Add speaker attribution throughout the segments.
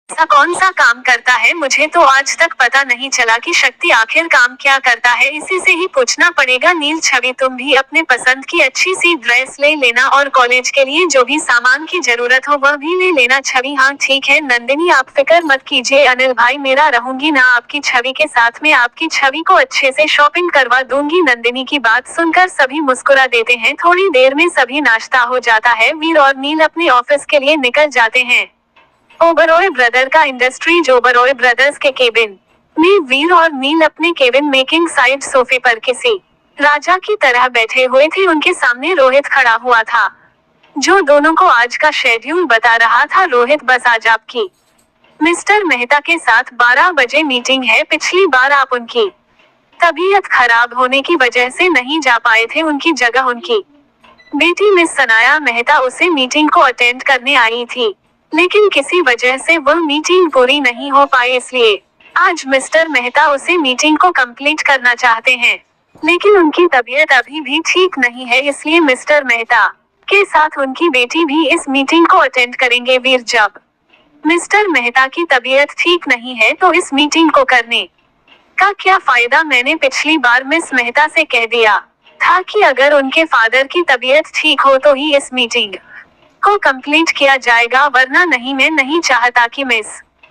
Speaker 1: ऐसा कौन सा काम करता है, मुझे तो आज तक पता नहीं चला कि शक्ति आखिर काम क्या करता है। इसी से ही पूछना पड़ेगा। नील छवि, तुम भी अपने पसंद की अच्छी सी ड्रेस ले लेना और कॉलेज के लिए जो भी सामान की जरूरत हो वह भी ले लेना। छवि, हाँ ठीक है नंदिनी, आप फिक्र मत कीजिए। अनिल भाई, मेरा रहूंगी ना आपकी छवि के साथ में, आपकी छवि को अच्छे से शॉपिंग करवा दूंगी। नंदिनी की बात सुनकर सभी मुस्कुरा देते हैं। थोड़ी देर में सभी नाश्ता हो जाता है। वीर और नील अपने ऑफिस के लिए निकल जाते हैं। ओबरॉय ब्रदर का इंडस्ट्रीज। ओबरॉय ब्रदर्स के केबिन में वीर और नील अपने केबिन मेकिंग साइड सोफे पर किसी राजा की तरह बैठे हुए थे। उनके सामने रोहित खड़ा हुआ था, जो दोनों को आज का शेड्यूल बता रहा था। रोहित, बस आज आपकी मिस्टर मेहता के साथ 12 बजे मीटिंग है। पिछली बार आप उनकी तबीयत खराब होने की वजह से नहीं जा पाए थे। उनकी जगह उनकी बेटी मिस सनाया मेहता उसे मीटिंग को अटेंड करने आई थी, लेकिन किसी वजह से वह मीटिंग पूरी नहीं हो पाई, इसलिए आज मिस्टर मेहता उसे मीटिंग को कंप्लीट करना चाहते हैं। लेकिन उनकी तबीयत अभी भी ठीक नहीं है, इसलिए मिस्टर मेहता के साथ उनकी बेटी भी इस मीटिंग को अटेंड करेंगे। वीर, जब मिस्टर मेहता की तबीयत ठीक नहीं है तो इस मीटिंग को करने का क्या फायदा। मैंने पिछली बार मिस मेहता से कह दिया था कि अगर उनके फादर की तबीयत ठीक हो तो ही इस मीटिंग को कंप्लीट किया जाएगा, वरना नहीं। मैं नहीं चाहता कि मिस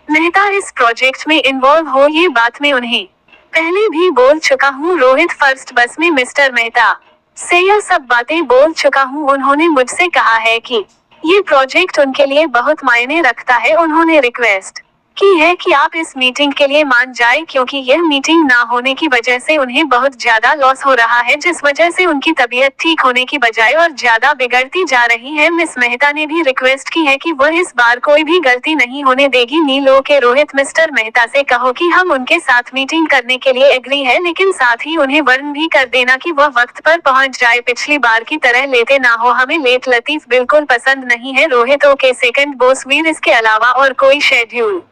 Speaker 1: मेहता इस प्रोजेक्ट में इन्वॉल्व हो। ये बात मैं उन्हें पहले भी बोल चुका हूँ। रोहित, फर्स्ट बस में मिस्टर मेहता से यह सब बातें बोल चुका हूँ। उन्होंने मुझसे कहा है कि ये प्रोजेक्ट उनके लिए बहुत मायने रखता है। उन्होंने रिक्वेस्ट की है कि आप इस मीटिंग के लिए मान जाए, क्योंकि यह मीटिंग ना होने की वजह से उन्हें बहुत ज्यादा लॉस हो रहा है, जिस वजह से उनकी तबीयत ठीक होने की बजाय और ज्यादा बिगड़ती जा रही है। मिस मेहता ने भी रिक्वेस्ट की है कि वह इस बार कोई भी गलती नहीं होने देगी। नीलो के रोहित, मिस्टर मेहता से कहो कि हम उनके साथ मीटिंग करने के लिए एग्री है, लेकिन साथ ही उन्हें वार्न भी कर देना कि वह वक्त पर पहुंच जाए। पिछली बार की तरह लेते ना हो, हमें लेट लतीफ बिल्कुल पसंद नहीं है। Rohit, okay second boss. Veer, इसके अलावा और कोई शेड्यूल।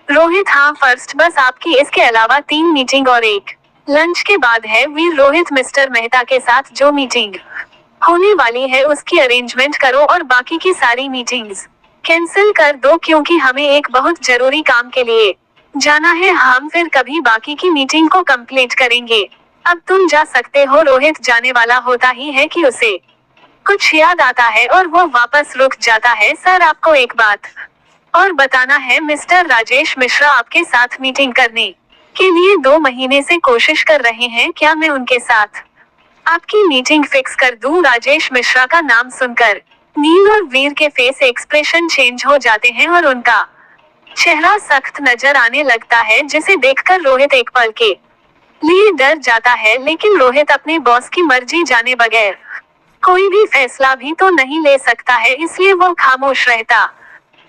Speaker 1: रोहित, हाँ फर्स्ट बस आपकी, इसके अलावा 3 मीटिंग और एक लंच के बाद है। वीर, रोहित, मिस्टर मेहता के साथ जो मीटिंग होने वाली है उसकी अरेंजमेंट करो और बाकी की सारी मीटिंग्स कैंसिल कर दो, क्योंकि हमें एक बहुत जरूरी काम के लिए जाना है। हम फिर कभी बाकी की मीटिंग को कंप्लीट करेंगे। अब तुम जा सकते हो। रोहित जाने वाला होता ही है कि उसे कुछ याद आता है और वो वापस रुक जाता है। सर, आपको एक बात और बताना है। मिस्टर राजेश मिश्रा आपके साथ मीटिंग करने के लिए 2 महीने से कोशिश कर रहे हैं। क्या मैं उनके साथ आपकी मीटिंग फिक्स कर दूं? राजेश मिश्रा का नाम सुनकर नील और वीर के फेस एक्सप्रेशन चेंज हो जाते हैं और उनका चेहरा सख्त नजर आने लगता है, जिसे देखकर रोहित एक पल के लिए डर जाता है। लेकिन रोहित अपने बॉस की मर्जी जाने बगैर कोई भी फैसला भी तो नहीं ले सकता है, इसलिए वो खामोश रहता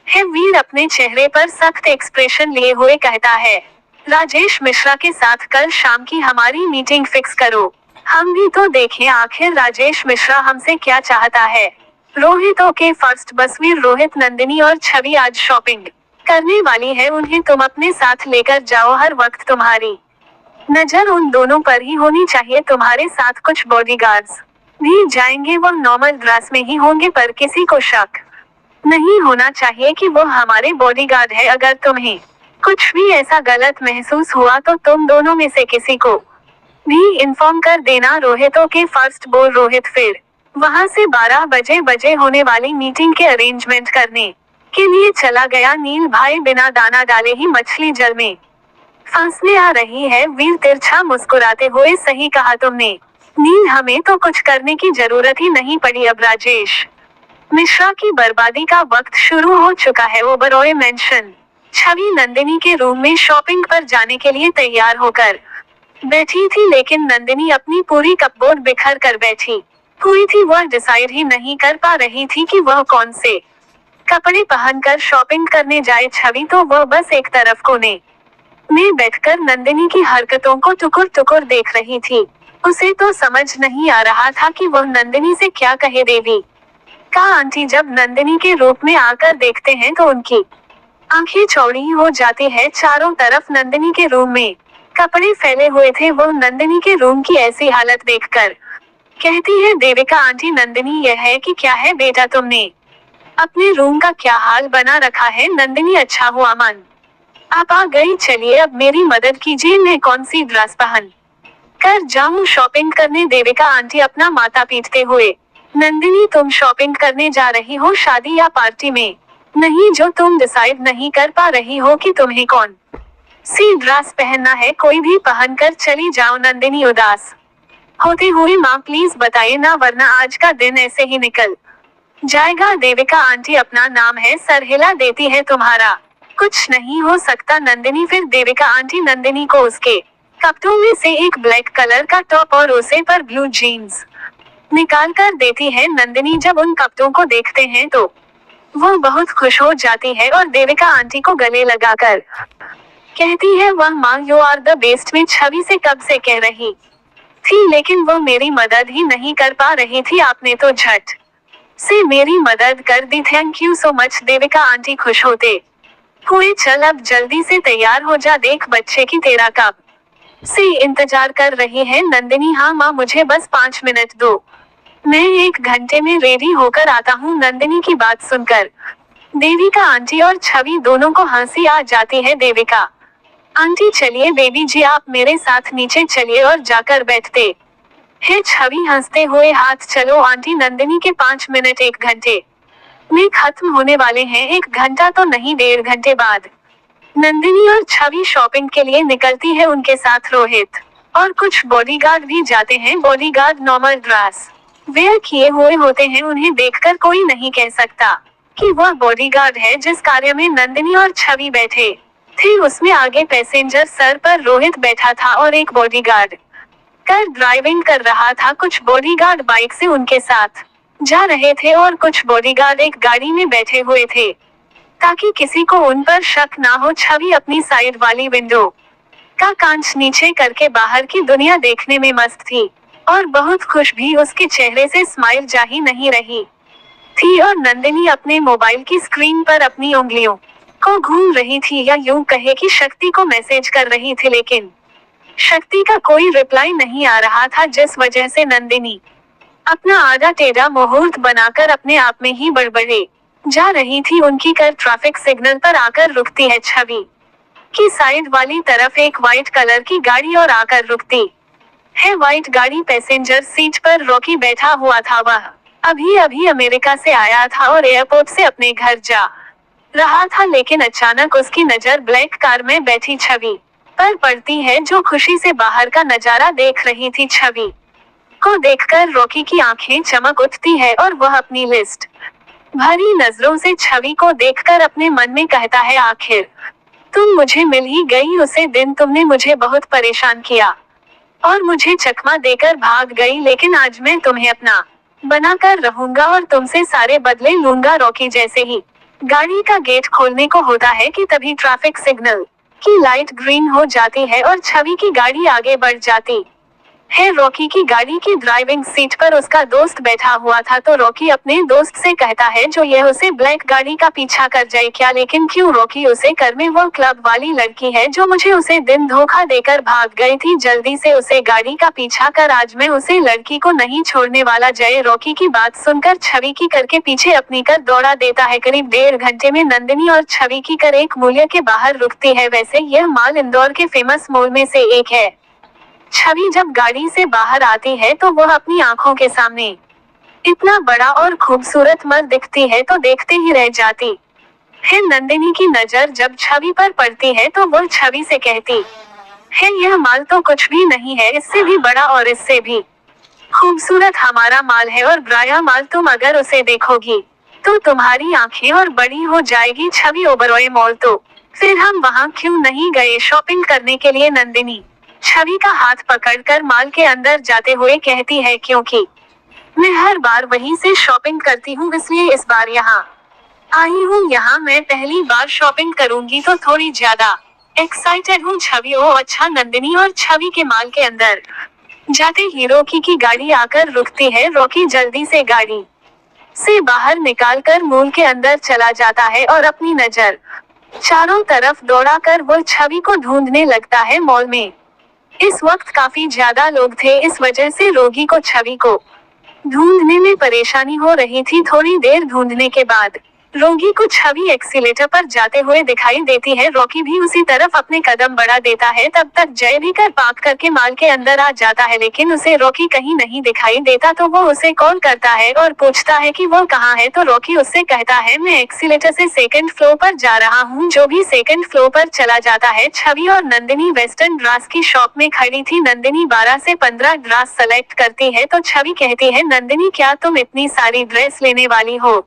Speaker 1: है। वीर अपने चेहरे पर सख्त एक्सप्रेशन लिए हुए कहता है, राजेश मिश्रा के साथ कल शाम की हमारी मीटिंग फिक्स करो। हम भी तो देखें आखिर राजेश मिश्रा हमसे क्या चाहता है। रोहित, ओके फर्स्ट बस। वीर, रोहित, नंदिनी और छवि आज शॉपिंग करने वाली है, उन्हें तुम अपने साथ लेकर जाओ। हर वक्त तुम्हारी नजर उन दोनों पर ही होनी चाहिए। तुम्हारे साथ कुछ बॉडीगार्ड्स भी जाएंगे, वो नॉर्मल ड्रेस में ही होंगे, पर किसी को शक नहीं होना चाहिए कि वो हमारे बॉडीगार्ड है। अगर तुम्हें कुछ भी ऐसा गलत महसूस हुआ तो तुम दोनों में से किसी को भी इन्फॉर्म कर देना। रोहितों के फर्स्ट बोल। रोहित फिर वहां से 12 बजे होने वाली मीटिंग के अरेंजमेंट करने के लिए चला गया। नील भाई, बिना दाना डाले ही मछली जल में फंसने आ रही है। वीर तिरछा मुस्कुराते हुए, सही कहा तुमने नील, हमें तो कुछ करने की जरूरत ही नहीं पड़ी। अब राजेश मिश्रा की बर्बादी का वक्त शुरू हो चुका है। ओबरॉय मेंशन। छवि नंदिनी के रूम में शॉपिंग पर जाने के लिए तैयार होकर बैठी थी, लेकिन नंदिनी अपनी पूरी कपबोर्ड बिखर कर बैठी हुई थी। वह डिसाइड ही नहीं कर पा रही थी कि वह कौन से कपड़े पहनकर शॉपिंग करने जाए। छवि तो वह बस एक तरफ कोने में बैठकर नंदिनी की हरकतों को टुकुर टुकुर देख रही थी। उसे तो समझ नहीं आ रहा था कि वह नंदिनी से क्या कहे। देवी का आंटी जब नंदिनी के रूप में आकर देखते हैं तो उनकी आंखें चौड़ी हो जाती है। चारों तरफ नंदिनी के रूम में कपड़े फैले हुए थे। वो नंदिनी के रूम की ऐसी हालत देखकर कहती है, देविका आंटी, नंदिनी यह है कि क्या है बेटा, तुमने अपने रूम का क्या हाल बना रखा है नंदिनी, अच्छा हुआ मन आप आ गई, चलिए अब मेरी मदद कीजिए, मैं कौन सी ड्रेस पहन कर जाऊं शॉपिंग करने, देविका आंटी अपना माथा पीटते हुए। नंदिनी तुम शॉपिंग करने जा रही हो शादी या पार्टी में? नहीं, जो तुम डिसाइड नहीं कर पा रही हो कि तुम्हें कौन सी ड्रेस पहनना है, कोई भी पहन कर चली जाओ। नंदिनी उदास होते हुए, माँ प्लीज बताइए ना वरना आज का दिन ऐसे ही निकल जाएगा। देविका आंटी अपना नाम है सर हिला देती है, तुम्हारा कुछ नहीं हो सकता नंदिनी। फिर देविका आंटी नंदिनी को उसके कपड़ों में से एक ब्लैक कलर का टॉप और उसे पर ब्लू जीन्स निकाल कर देती है। नंदिनी जब उन कपड़ों को देखते हैं तो वो बहुत खुश हो जाती है और देविका आंटी को गले लगाकर कहती है, वह माँ यू आर द बेस्ट, में छवि से कब से कह रही थी लेकिन वो मेरी मदद ही नहीं कर पा रही थी, आपने तो झट से मेरी मदद कर दी, thank you so much. Devika aunty खुश होते हुए, चल अब जल्दी से तैयार हो जा, देख बच्चे की तेरा कब से इंतजार कर रही है। नंदिनी हाँ माँ, मुझे बस 5 मिनट दो, मैं 1 घंटे में रेडी होकर आता हूँ। नंदिनी की बात सुनकर देविका आंटी और छवि दोनों को हंसी आ जाती है। देविका आंटी चलिए बेबी जी आप मेरे साथ नीचे चलिए और जाकर बैठते है। छवि हंसते हुए, हाथ चलो आंटी। नंदिनी के 5 मिनट 1 घंटे में खत्म होने वाले हैं, 1 घंटा तो नहीं 1.5 घंटे बाद नंदिनी और छवि शॉपिंग के लिए निकलती है, उनके साथ रोहित और कुछ बॉडीगार्ड भी जाते हैं। बॉडीगार्ड नॉर्मल ड्रेस वेयर किए हुए होते हैं, उन्हें देखकर कोई नहीं कह सकता कि वह बॉडीगार्ड है। जिस कार्य में नंदिनी और छवि बैठे थे उसमें आगे पैसेंजर सर पर रोहित बैठा था और एक बॉडीगार्ड कर ड्राइविंग कर रहा था। कुछ बॉडीगार्ड बाइक से उनके साथ जा रहे थे और कुछ बॉडीगार्ड एक गाड़ी में बैठे हुए थे ताकि किसी को उन पर शक ना हो। छवि अपनी साइड वाली विंडो का कांच नीचे करके बाहर की दुनिया देखने में मस्त थी और बहुत खुश भी, उसके चेहरे से स्माइल जा ही नहीं रही थी। और नंदिनी अपने मोबाइल की स्क्रीन पर अपनी उंगलियों को घूम रही थी, या यूं कहे कि शक्ति को मैसेज कर रही थी, लेकिन शक्ति का कोई रिप्लाई नहीं आ रहा था, जिस वजह से नंदिनी अपना आधा टेढ़ा मुहूर्त बनाकर अपने आप में ही बड़बड़े जा रही थी। उनकी कार ट्रैफिक सिग्नल पर आकर रुकती है। छवि की साइड वाली तरफ एक व्हाइट कलर की गाड़ी और आकर रुकती है। व्हाइट गाड़ी पैसेंजर सीट पर रॉकी बैठा हुआ था। वह अभी अभी अमेरिका से आया था और एयरपोर्ट से अपने घर जा रहा था, लेकिन अचानक उसकी नजर ब्लैक कार में बैठी छवि पर पड़ती है, जो खुशी से बाहर का नजारा देख रही थी। छवि को देखकर रॉकी की आंखें चमक उठती है और वह अपनी लिस्ट भरी नजरों से छवि को देखकर अपने मन में कहता है, आखिर तुम मुझे मिल ही गई। उसे दिन तुमने मुझे बहुत परेशान किया और मुझे चकमा देकर भाग गई, लेकिन आज मैं तुम्हें अपना बनाकर रहूंगा और तुमसे सारे बदले लूंगा। रॉकी जैसे ही गाड़ी का गेट खोलने को होता है कि तभी ट्रैफिक सिग्नल की लाइट ग्रीन हो जाती है और छवि की गाड़ी आगे बढ़ जाती है। रॉकी की गाड़ी की ड्राइविंग सीट पर उसका दोस्त बैठा हुआ था, तो रॉकी अपने दोस्त से कहता है, जो यह उसे ब्लैक गाड़ी का पीछा कर जाए क्या? लेकिन क्यों रॉकी? उसे कर में वो क्लब वाली लड़की है जो मुझे उसे दिन धोखा देकर भाग गई थी। जल्दी से उसे गाड़ी का पीछा कर, आज मैं उसे लड़की को नहीं छोड़ने वाला। जय रॉकी की बात सुनकर छवि की कर के पीछे अपनी कर दौड़ा देता है। करीब 1.5 घंटे में नंदिनी और छवि की कर एक मूल्य के बाहर रुकती है। वैसे यह मॉल इंदौर के फेमस मॉल में से एक है। छवि जब गाड़ी से बाहर आती है तो वह अपनी आंखों के सामने इतना बड़ा और खूबसूरत मर्द दिखती है तो देखते ही रह जाती है। नंदिनी की नजर जब छवि पर पड़ती है तो वह छवि से कहती है, यह माल तो कुछ भी नहीं है, इससे भी बड़ा और इससे भी खूबसूरत हमारा माल है और ब्राया माल, तुम अगर उसे देखोगी तो तुम्हारी आंखें और बड़ी हो जाएगी। छवि ओबरॉय मॉल, तो फिर हम वहाँ क्यों नहीं गए शॉपिंग करने के लिए? नंदिनी छवि का हाथ पकड़कर माल के अंदर जाते हुए कहती है, क्योंकि मैं हर बार वहीं से शॉपिंग करती हूँ, इसलिए इस बार यहाँ आई हूँ। यहाँ मैं पहली बार शॉपिंग करूंगी तो थोड़ी ज्यादा एक्साइटेड हूँ। छवि ओ अच्छा। नंदिनी और छवि के माल के अंदर जाते ही रॉकी की गाड़ी आकर रुकती है। रॉकी जल्दी से गाड़ी से बाहर निकालकर मॉल के अंदर चला जाता है और अपनी नजर चारों तरफ दौड़ाकर वो छवि को ढूंढने लगता है। मॉल में इस वक्त काफी ज्यादा लोग थे, इस वजह से रोगी को छवि को ढूंढने में परेशानी हो रही थी। थोड़ी देर ढूंढने के बाद रोगी को छवि एक्सीलेटर पर जाते हुए दिखाई देती है। रॉकी भी उसी तरफ अपने कदम बढ़ा देता है। तब तक जय भी कर पार्क करके मॉल के अंदर आ जाता है, लेकिन उसे रॉकी कहीं नहीं दिखाई देता। तो वो उसे कॉल करता है और पूछता है कि वो कहाँ है। तो रॉकी उससे कहता है, मैं एक्सीलेटर से सेकंड फ्लोर पर जा रहा हूँ। जो भी सेकंड फ्लोर पर चला जाता है। छवि और नंदिनी वेस्टर्न ड्रेस की शॉप में खड़ी थी। नंदिनी 12 से 15 ड्रेस सेलेक्ट करती है तो छवि कहती है, नंदिनी क्या तुम इतनी सारी ड्रेस लेने वाली हो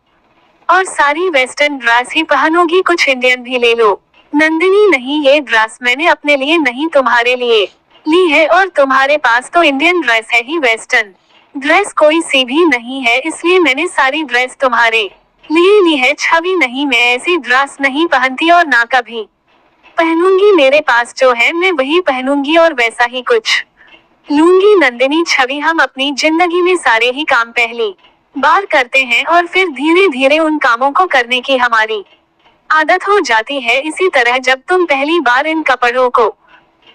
Speaker 1: और सारी वेस्टर्न ड्रेस ही पहनोगी, कुछ इंडियन भी ले लो। नंदिनी, नहीं, ये ड्रेस मैंने अपने लिए नहीं तुम्हारे लिए ली है और तुम्हारे पास तो इंडियन ड्रेस है ही, वेस्टर्न ड्रेस कोई सी भी नहीं है, इसलिए मैंने सारी ड्रेस तुम्हारे लिए ली है। छवि, नहीं, मैं ऐसी ड्रेस नहीं पहनती और ना कभी पहनूंगी। मेरे पास जो है मैं वही पहनूंगी और वैसा ही कुछ लूंगी। नंदिनी, छवि, हम अपनी जिंदगी में सारे ही काम पहली बार करते हैं और फिर धीरे धीरे उन कामों को करने की हमारी आदत हो जाती है। इसी तरह जब तुम पहली बार इन कपड़ों को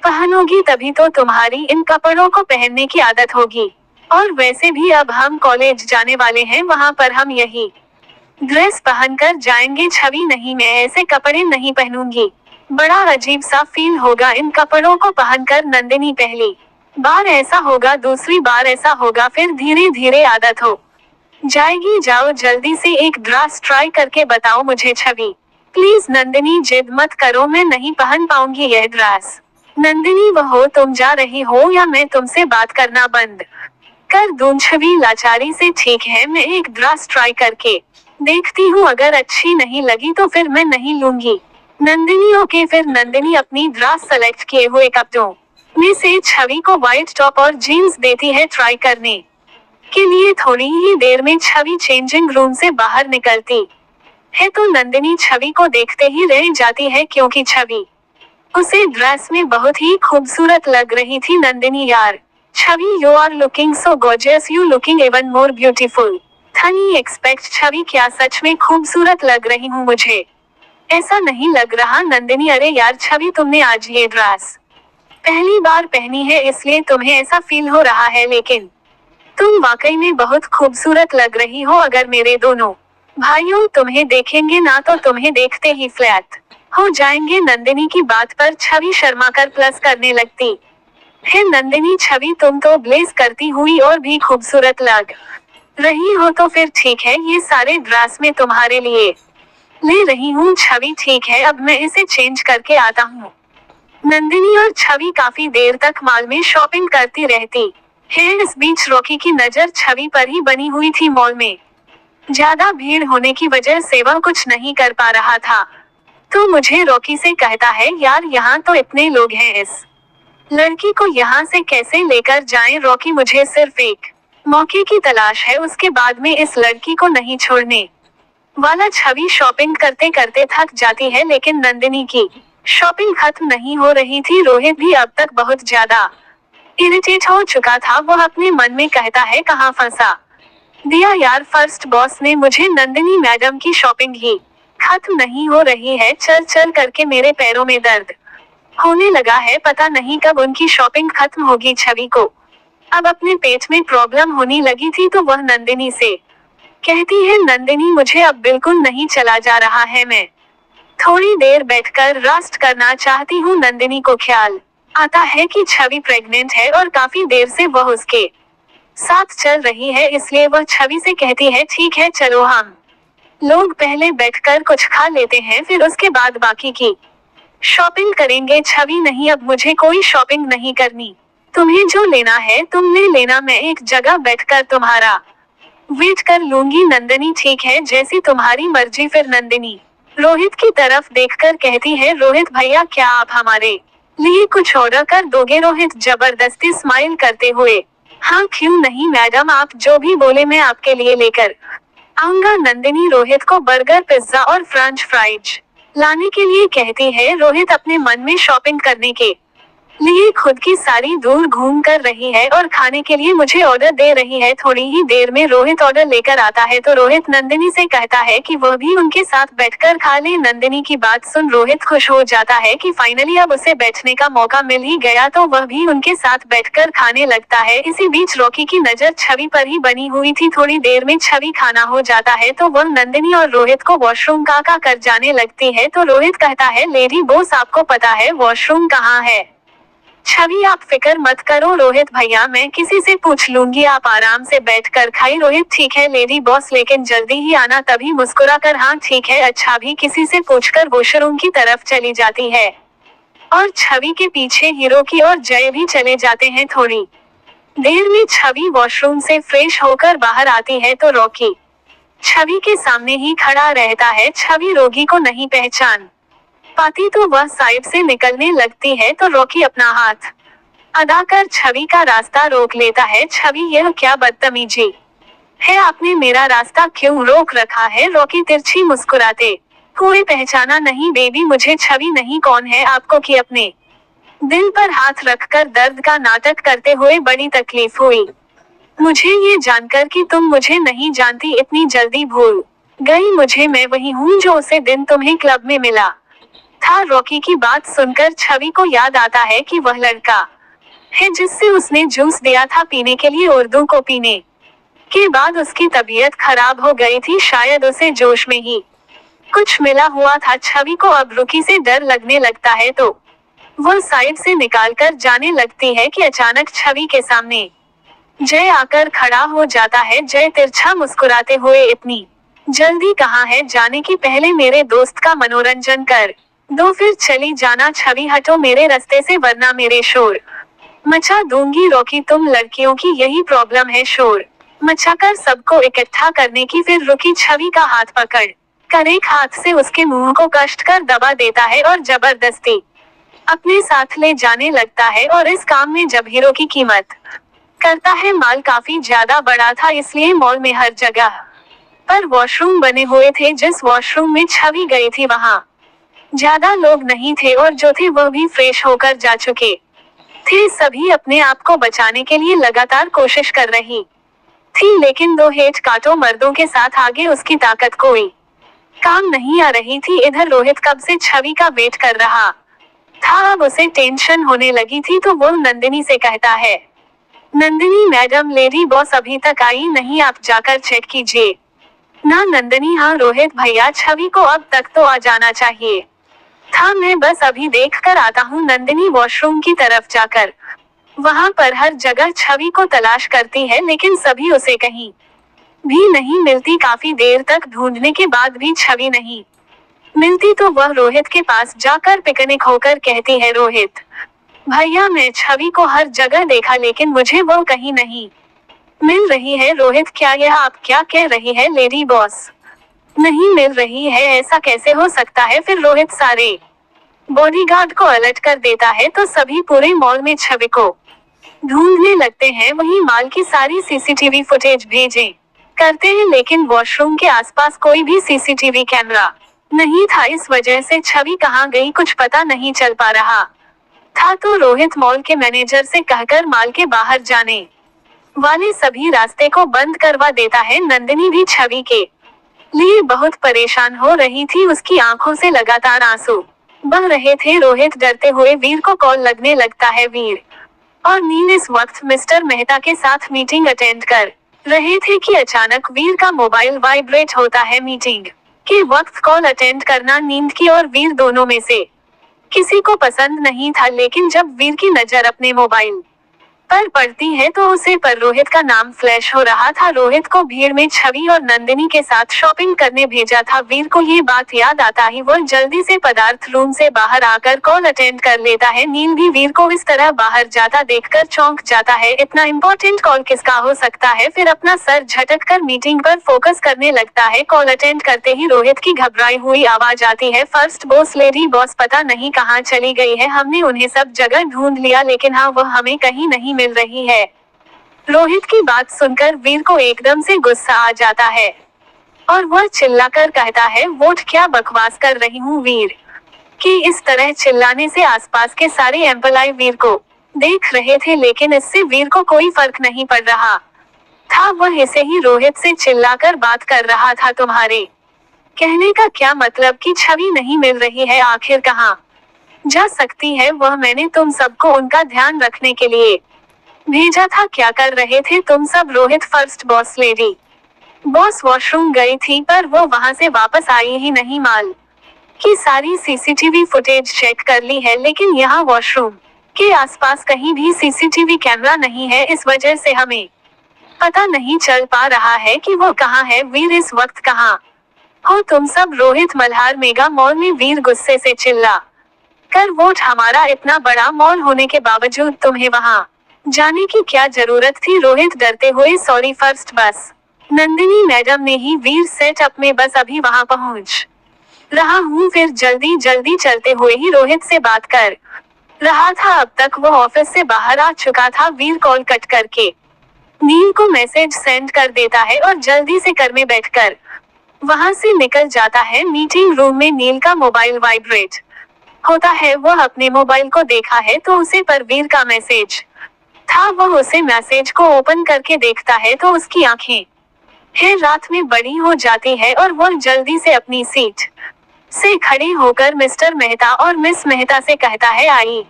Speaker 1: पहनोगी तभी तो तुम्हारी इन कपड़ों को पहनने की आदत होगी। और वैसे भी अब हम कॉलेज जाने वाले हैं, वहाँ पर हम यही ड्रेस पहनकर जाएंगे। छवि, नहीं, मैं ऐसे कपड़े नहीं पहनूंगी, बड़ा अजीब सा फील होगा इन कपड़ों को पहनकर। नंदिनी, पहली बार ऐसा होगा, दूसरी बार ऐसा होगा, फिर धीरे धीरे आदत हो जाएगी। जाओ जल्दी से एक ड्रेस ट्राई करके बताओ मुझे। छवि, प्लीज नंदिनी, जिद मत करो, मैं नहीं पहन पाऊंगी यह ड्रेस। नंदिनी, वो तुम जा रही हो या मैं तुमसे बात करना बंद कर दूं? छवि लाचारी से, ठीक है, मैं एक ड्रेस ट्राई करके देखती हूँ, अगर अच्छी नहीं लगी तो फिर मैं नहीं लूंगी। नंदिनी, ओके। फिर नंदिनी अपनी ड्रेस सेलेक्ट किए हुए कपड़ों में से छवि को व्हाइट टॉप और जीन्स देती है ट्राई करने के लिए। थोड़ी ही देर में छवि चेंजिंग रूम से बाहर निकलती है तो नंदिनी छवि को देखते ही रह जाती है, क्योंकि छवि उसे ड्रेस में बहुत ही खूबसूरत लग रही थी। नंदिनी, यार Chhavi, you are looking so gorgeous, you looking even more beautiful than I expect. Chhavi, क्या सच में खूबसूरत लग रही हूँ? मुझे ऐसा नहीं लग रहा। नंदिनी, अरे यार छवि, तुमने आज ये ड्रेस पहली बार पहनी है इसलिए तुम्हें ऐसा फील हो रहा है, लेकिन तुम वाकई में बहुत खूबसूरत लग रही हो। अगर मेरे दोनों भाइयों तुम्हें देखेंगे ना तो तुम्हें देखते ही फ्लैट हो जाएंगे। नंदिनी की बात पर छवि शर्मा कर प्लस करने लगती है। नंदिनी, छवि, तुम तो ब्लेज करती हुई और भी खूबसूरत लग रही हो, तो फिर ठीक है, ये सारे ड्रेस में तुम्हारे लिए ले रही हूँ। छवि, ठीक है, अब मैं इसे चेंज करके आता हूँ। नंदिनी और छवि काफी देर तक मॉल में शॉपिंग करती रहती है। इस बीच रॉकी की नजर छवि पर ही बनी हुई थी। मॉल में ज्यादा भीड़ होने की वजह से वह कुछ नहीं कर पा रहा था, तो मुझे रॉकी से कहता है, यार यहाँ तो इतने लोग हैं, इस लड़की को यहाँ से कैसे लेकर जाएं? रॉकी, मुझे सिर्फ एक मौके की तलाश है, उसके बाद में इस लड़की को नहीं छोड़ने वाला। छवि शॉपिंग करते करते थक जाती है, लेकिन नंदिनी की शॉपिंग खत्म नहीं हो रही थी। रोहित भी अब तक बहुत ज्यादा इरिटेट हो चुका था। वो अपने मन में कहता है, कहाँ फंसा दिया यार फर्स्ट बॉस ने मुझे। नंदिनी मैडम की शॉपिंग ही खत्म नहीं हो रही है, चल चल करके मेरे पैरों में दर्द होने लगा है, पता नहीं कब उनकी शॉपिंग खत्म होगी। छवि को अब अपने पेट में प्रॉब्लम होने लगी थी, तो वह नंदिनी से कहती है, नंदिनी, मुझे अब बिल्कुल नहीं चला जा रहा है, मैं थोड़ी देर बैठकर रेस्ट करना चाहती हूँ। नंदिनी को ख्याल आता है कि छवि प्रेग्नेंट है और काफी देर से वह उसके साथ चल रही है, इसलिए वह छवि से कहती है, ठीक है, चलो हम लोग पहले बैठकर कुछ खा लेते हैं, फिर उसके बाद बाकी की शॉपिंग करेंगे। छवि, नहीं, अब मुझे कोई शॉपिंग नहीं करनी, तुम्हें जो लेना है तुम ले लेना, मैं एक जगह बैठकर तुम्हारा वेट कर लूंगी। नंदिनी, ठीक है, जैसी तुम्हारी मर्जी। फिर नंदिनी रोहित की तरफ देखकर कहती है, रोहित भैया, क्या आप हमारे लिए कुछ ऑर्डर कर दोगे? रोहित जबरदस्ती स्माइल करते हुए, हाँ, क्यों नहीं मैडम, आप जो भी बोले मैं आपके लिए लेकर आऊंगा। नंदिनी रोहित को बर्गर, पिज्जा और फ्रेंच फ्राइज लाने के लिए कहती है। रोहित अपने मन में शॉपिंग करने के लिए खुद की सारी दूर घूम कर रही है और खाने के लिए मुझे ऑर्डर दे रही है। थोड़ी ही देर में रोहित ऑर्डर लेकर आता है तो रोहित नंदिनी से कहता है कि वह भी उनके साथ बैठकर खा ले। नंदिनी की बात सुन रोहित खुश हो जाता है कि फाइनली अब उसे बैठने का मौका मिल ही गया, तो वह भी उनके साथ बैठकर खाने लगता है। इसी बीच रॉकी की नजर छवि पर ही बनी हुई थी। थोड़ी देर में छवि खाना हो जाता है तो वह नंदिनी और रोहित को वॉशरूम का कर जाने लगती है। तो रोहित कहता है, लेडी बॉस आपको पता है वॉशरूम कहाँ है? छवि आप फिक्र मत करो रोहित भैया, मैं किसी से पूछ लूंगी, आप आराम से बैठ कर खाई। रोहित ठीक है लेडी बॉस, लेकिन जल्दी ही आना। तभी मुस्कुराकर हाँ ठीक है अच्छा भी किसी से पूछकर वॉशरूम की तरफ चली जाती है और छवि के पीछे हीरो की और जय भी चले जाते हैं। थोड़ी देर में छवि वॉशरूम से फ्रेश होकर बाहर आती है तो रॉकी छवि के सामने ही खड़ा रहता है। छवि रोगी को नहीं पहचान पाती तो वह साइड से निकलने लगती है तो रॉकी अपना हाथ अदाकर छवि का रास्ता रोक लेता है। छवि यह क्या बदतमीजी है, आपने मेरा रास्ता क्यों रोक रखा है? रॉकी तिरछी मुस्कुराते हुए पहचाना नहीं बेबी मुझे छवि नहीं, कौन है आपको कि अपने दिल पर हाथ रखकर दर्द का नाटक करते हुए बड़ी तकलीफ हुई मुझे ये जानकर कि तुम मुझे नहीं जानती, इतनी जल्दी भूल गई मुझे, मैं वही हूँ जो उसे दिन तुम्हें क्लब में मिला था। रॉकी की बात सुनकर छवि को याद आता है कि वह लड़का है जिससे उसने जूस दिया था पीने के लिए, उर्दू को पीने के बाद उसकी तबीयत खराब हो गई थी, शायद उसे जोश में ही कुछ मिला हुआ था। छवि को अब रुकी से डर लगने लगता है तो वह साइड से निकालकर जाने लगती है कि अचानक छवि के सामने जय आकर खड़ा हो जाता है। जय तिरछा मुस्कुराते हुए, इतनी जल्दी कहाँ है, जाने की पहले मेरे दोस्त का मनोरंजन कर दो फिर चली जाना। छवि हटो मेरे रास्ते से वरना मेरे शोर मचा दूंगी। रॉकी तुम लड़कियों की यही प्रॉब्लम है, शोर मचाकर सबको इकट्ठा करने की। फिर रुकी छवि का हाथ पकड़ कर एक हाथ से उसके मुंह को कष्ट कर दबा देता है और जबरदस्ती अपने साथ ले जाने लगता है। और इस काम में जब हीरो की कीमत करता है, माल काफी ज्यादा बड़ा था इसलिए मॉल में हर जगह पर वॉशरूम बने हुए थे। जिस वॉशरूम में छवि गई थी वहाँ ज्यादा लोग नहीं थे और जो थे वह भी फ्रेश होकर जा चुके थे। सभी अपने आप को बचाने के लिए लगातार कोशिश कर रही थी, लेकिन दो हेट काटो मर्दों के साथ आगे उसकी ताकत कोई काम नहीं आ रही थी। इधर रोहित कब से छवि का वेट कर रहा था, अब उसे टेंशन होने लगी थी तो वो नंदिनी से कहता है, नंदिनी मैडम लेडी बॉस अभी तक आई नहीं, आप जाकर चेक कीजिए ना। नंदिनी हाँ रोहित भैया, छवि को अब तक तो आ जाना चाहिए था, मैं बस अभी देख कर आता हूँ। नंदिनी वॉशरूम की तरफ जाकर वहाँ पर हर जगह छवि को तलाश करती है, लेकिन सभी उसे कहीं भी नहीं मिलती। काफी देर तक ढूंढने के बाद भी छवि नहीं मिलती तो वह रोहित के पास जाकर पिकनिक होकर कहती है, रोहित भैया मैं छवि को हर जगह देखा लेकिन मुझे वो कहीं नहीं मिल रही है। रोहित क्या यह आप क्या कह रही है लेडी बॉस? नहीं मिल रही है, ऐसा कैसे हो सकता है? फिर रोहित सारे बॉडीगार्ड को अलर्ट कर देता है तो सभी पूरे मॉल में छवि को ढूंढने लगते हैं। वही मॉल की सारी सीसीटीवी फुटेज भेजे करते हैं, लेकिन वॉशरूम के आसपास कोई भी सीसीटीवी कैमरा नहीं था। इस वजह से छवि कहाँ गई कुछ पता नहीं चल पा रहा था। तो रोहित मॉल के मैनेजर से कहकर मॉल के बाहर जाने वाले सभी रास्ते को बंद करवा देता है। नंदिनी भी छवि के लिए बहुत परेशान हो रही थी, उसकी आंखों से लगातार आंसू बह रहे थे। रोहित डरते हुए वीर को कॉल लगने लगता है। वीर और नील इस वक्त मिस्टर मेहता के साथ मीटिंग अटेंड कर रहे थे कि अचानक वीर का मोबाइल वाइब्रेट होता है। मीटिंग के वक्त कॉल अटेंड करना नींद की और वीर दोनों में से किसी को पसंद नहीं था, लेकिन जब वीर की नजर अपने मोबाइल पर पड़ती है तो उसे पर रोहित का नाम फ्लैश हो रहा था। रोहित को भीड़ में छवि और नंदिनी के साथ शॉपिंग करने भेजा था। वीर को ये बात याद आता ही वह जल्दी से पदार्थ रूम से बाहर आकर कॉल अटेंड कर लेता है। नील भी वीर को इस तरह बाहर जाता देखकर चौंक जाता है, इतना इम्पोर्टेंट कॉल किसका हो सकता है? फिर अपना सर झटक कर मीटिंग पर फोकस करने लगता है। कॉल अटेंड करते ही रोहित की घबराई हुई आवाज आती है, फर्स्ट बॉस लेडी बॉस पता नहीं कहाँ चली गई है, हमने उन्हें सब जगह ढूंढ लिया लेकिन हाँ वह हमें कहीं नहीं मिल रही है। रोहित की बात सुनकर वीर को एकदम से गुस्सा आ जाता है और वह चिल्लाकर कहता है, वोट क्या बकवास कर रही हूँ वीर, कि इस तरह चिल्लाने से आसपास के सारे एम्प्लॉय वीर को देख रहे थे, लेकिन इससे वीर को कोई फर्क नहीं पड़ रहा था। वह ऐसे ही रोहित से चिल्लाकर बात कर रहा था। तुम्हारे कहने का क्या मतलब कि छवि नहीं मिल रही है, आखिर कहाँ जा सकती है वह? मैंने तुम सबको उनका ध्यान रखने के लिए भेजा था। क्या कर रहे थे तुम सब? Rohit first boss lady boss washroom गई थी, पर वो वहां से वापस आई ही नहीं। माल की सारी सीसीटीवी फुटेज चेक कर ली है, लेकिन यहाँ वॉशरूम के आसपास कहीं भी सीसीटीवी कैमरा नहीं है। इस वजह से हमें पता नहीं चल पा रहा है कि वो कहाँ है। वीर इस वक्त कहाँ हो तुम सब? रोहित मल्हार मेगा मॉल में। वीर गुस्से से चिल्ला कर वोट, हमारा इतना बड़ा मॉल होने के बावजूद तुम्हें वहाँ जाने की क्या जरूरत थी? रोहित डरते हुए सॉरी फर्स्ट बस नंदिनी मैडम ने ही। वीर सेटअप में बस अभी वहाँ पहुँच रहा हूँ। फिर जल्दी जल्दी चलते हुए ही रोहित से बात कर रहा था। अब तक वो ऑफिस से बाहर आ चुका था। वीर कॉल कट करके नील को मैसेज सेंड कर देता है और जल्दी से कार में बैठकर वहां से निकल जाता है। मीटिंग रूम में नील का मोबाइल वाइब्रेट होता है। वह अपने मोबाइल को देखा है तो उसे पर वीर का मैसेज था। वह उसे मैसेज को ओपन करके देखता है तो उसकी आंखें है रात में बड़ी हो जाती है और वह जल्दी से अपनी सीट से खड़े होकर मिस्टर मेहता और मिस मेहता से कहता है, I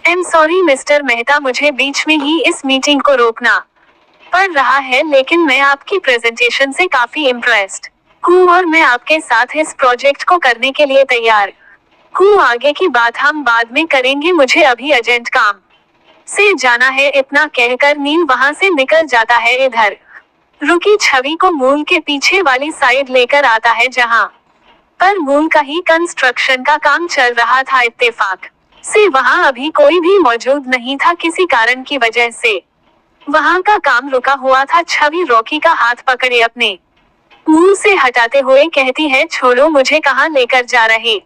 Speaker 1: am sorry mister Mehta, मुझे बीच में ही इस मीटिंग को रोकना पड़ रहा है, लेकिन मैं आपकी प्रेजेंटेशन से काफी इम्प्रेस्ड हूँ और मैं आपके साथ इस प्रोजेक्ट को करने के लिए तैयार हूँ। आगे की बात हम बाद में करेंगे, मुझे अभी अर्जेंट काम से जाना है। इतना कहकर नील वहां से निकल जाता है। इधर रुकी छवि को मूल के पीछे वाली साइड लेकर आता है, जहां पर मूल का ही कंस्ट्रक्शन का काम चल रहा था। इत्तेफाक से वहां अभी कोई भी मौजूद नहीं था। किसी कारण की वजह से वहां का काम रुका हुआ था। छवि रॉकी का हाथ पकड़े अपने मुंह से हटाते हुए कहती है, छोड़ो, मुझे कहाँ लेकर जा रहे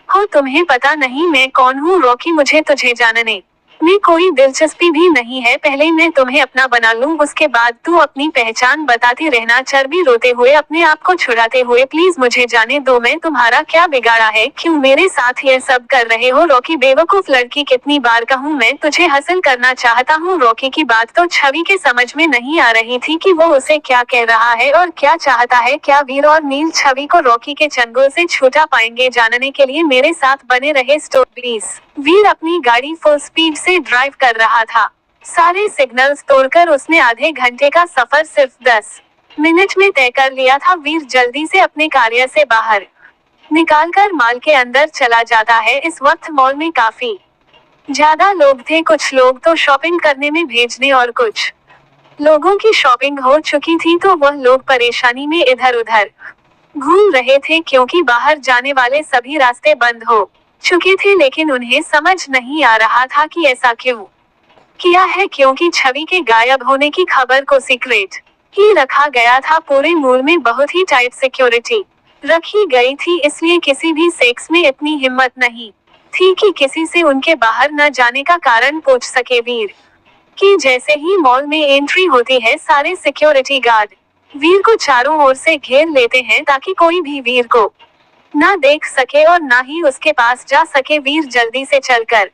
Speaker 1: हो? तुम्हें पता नहीं मैं कौन हूँ? रॉकी, मुझे तुझे जानने में कोई दिलचस्पी भी नहीं है। पहले मैं तुम्हें अपना बना लूं, उसके बाद तू अपनी पहचान बताती रहना। चर्बी रोते हुए अपने आप को छुड़ाते हुए, प्लीज मुझे जाने दो, मैं तुम्हारा क्या बिगाड़ा है? क्यों मेरे साथ ये सब कर रहे हो? रॉकी, बेवकूफ लड़की, कितनी बार कहूँ मैं तुझे हासिल करना चाहता हूँ। रॉकी की बात तो छवि के समझ में नहीं आ रही थी कि वो उसे क्या कह रहा है और क्या चाहता है। क्या वीर और नील छवि को रॉकी के चंगुल से छुटा पाएंगे? जानने के लिए मेरे साथ बने रहे स्टोर प्लीज। वीर अपनी गाड़ी फुल स्पीड से ड्राइव कर रहा था। सारे सिग्नल्स तोड़कर उसने आधे घंटे का सफर सिर्फ 10 मिनट में तय कर लिया था। वीर जल्दी से अपने कार्य से बाहर निकालकर मॉल के अंदर चला जाता है। इस वक्त मॉल में काफी ज्यादा लोग थे। कुछ लोग तो शॉपिंग करने में भेजने और कुछ लोगों की शॉपिंग हो चुकी थी, तो वह लोग परेशानी में इधर उधर घूम रहे थे, क्योंकि बाहर जाने वाले सभी रास्ते बंद हो चुके थे। लेकिन उन्हें समझ नहीं आ रहा था कि ऐसा क्यों किया है, क्योंकि छवि के गायब होने की खबर को सीक्रेट ही रखा गया था। पूरे मॉल में बहुत ही टाइट सिक्योरिटी रखी गई थी, इसलिए किसी भी सेक्स में इतनी हिम्मत नहीं थी कि किसी से उनके बाहर न जाने का कारण पूछ सके। वीर कि जैसे ही मॉल में एंट्री होती है, सारे सिक्योरिटी गार्ड वीर को चारों ओर से घेर लेते हैं ताकि कोई भी वीर को ना देख सके और ना ही उसके पास जा सके। वीर जल्दी से चलकर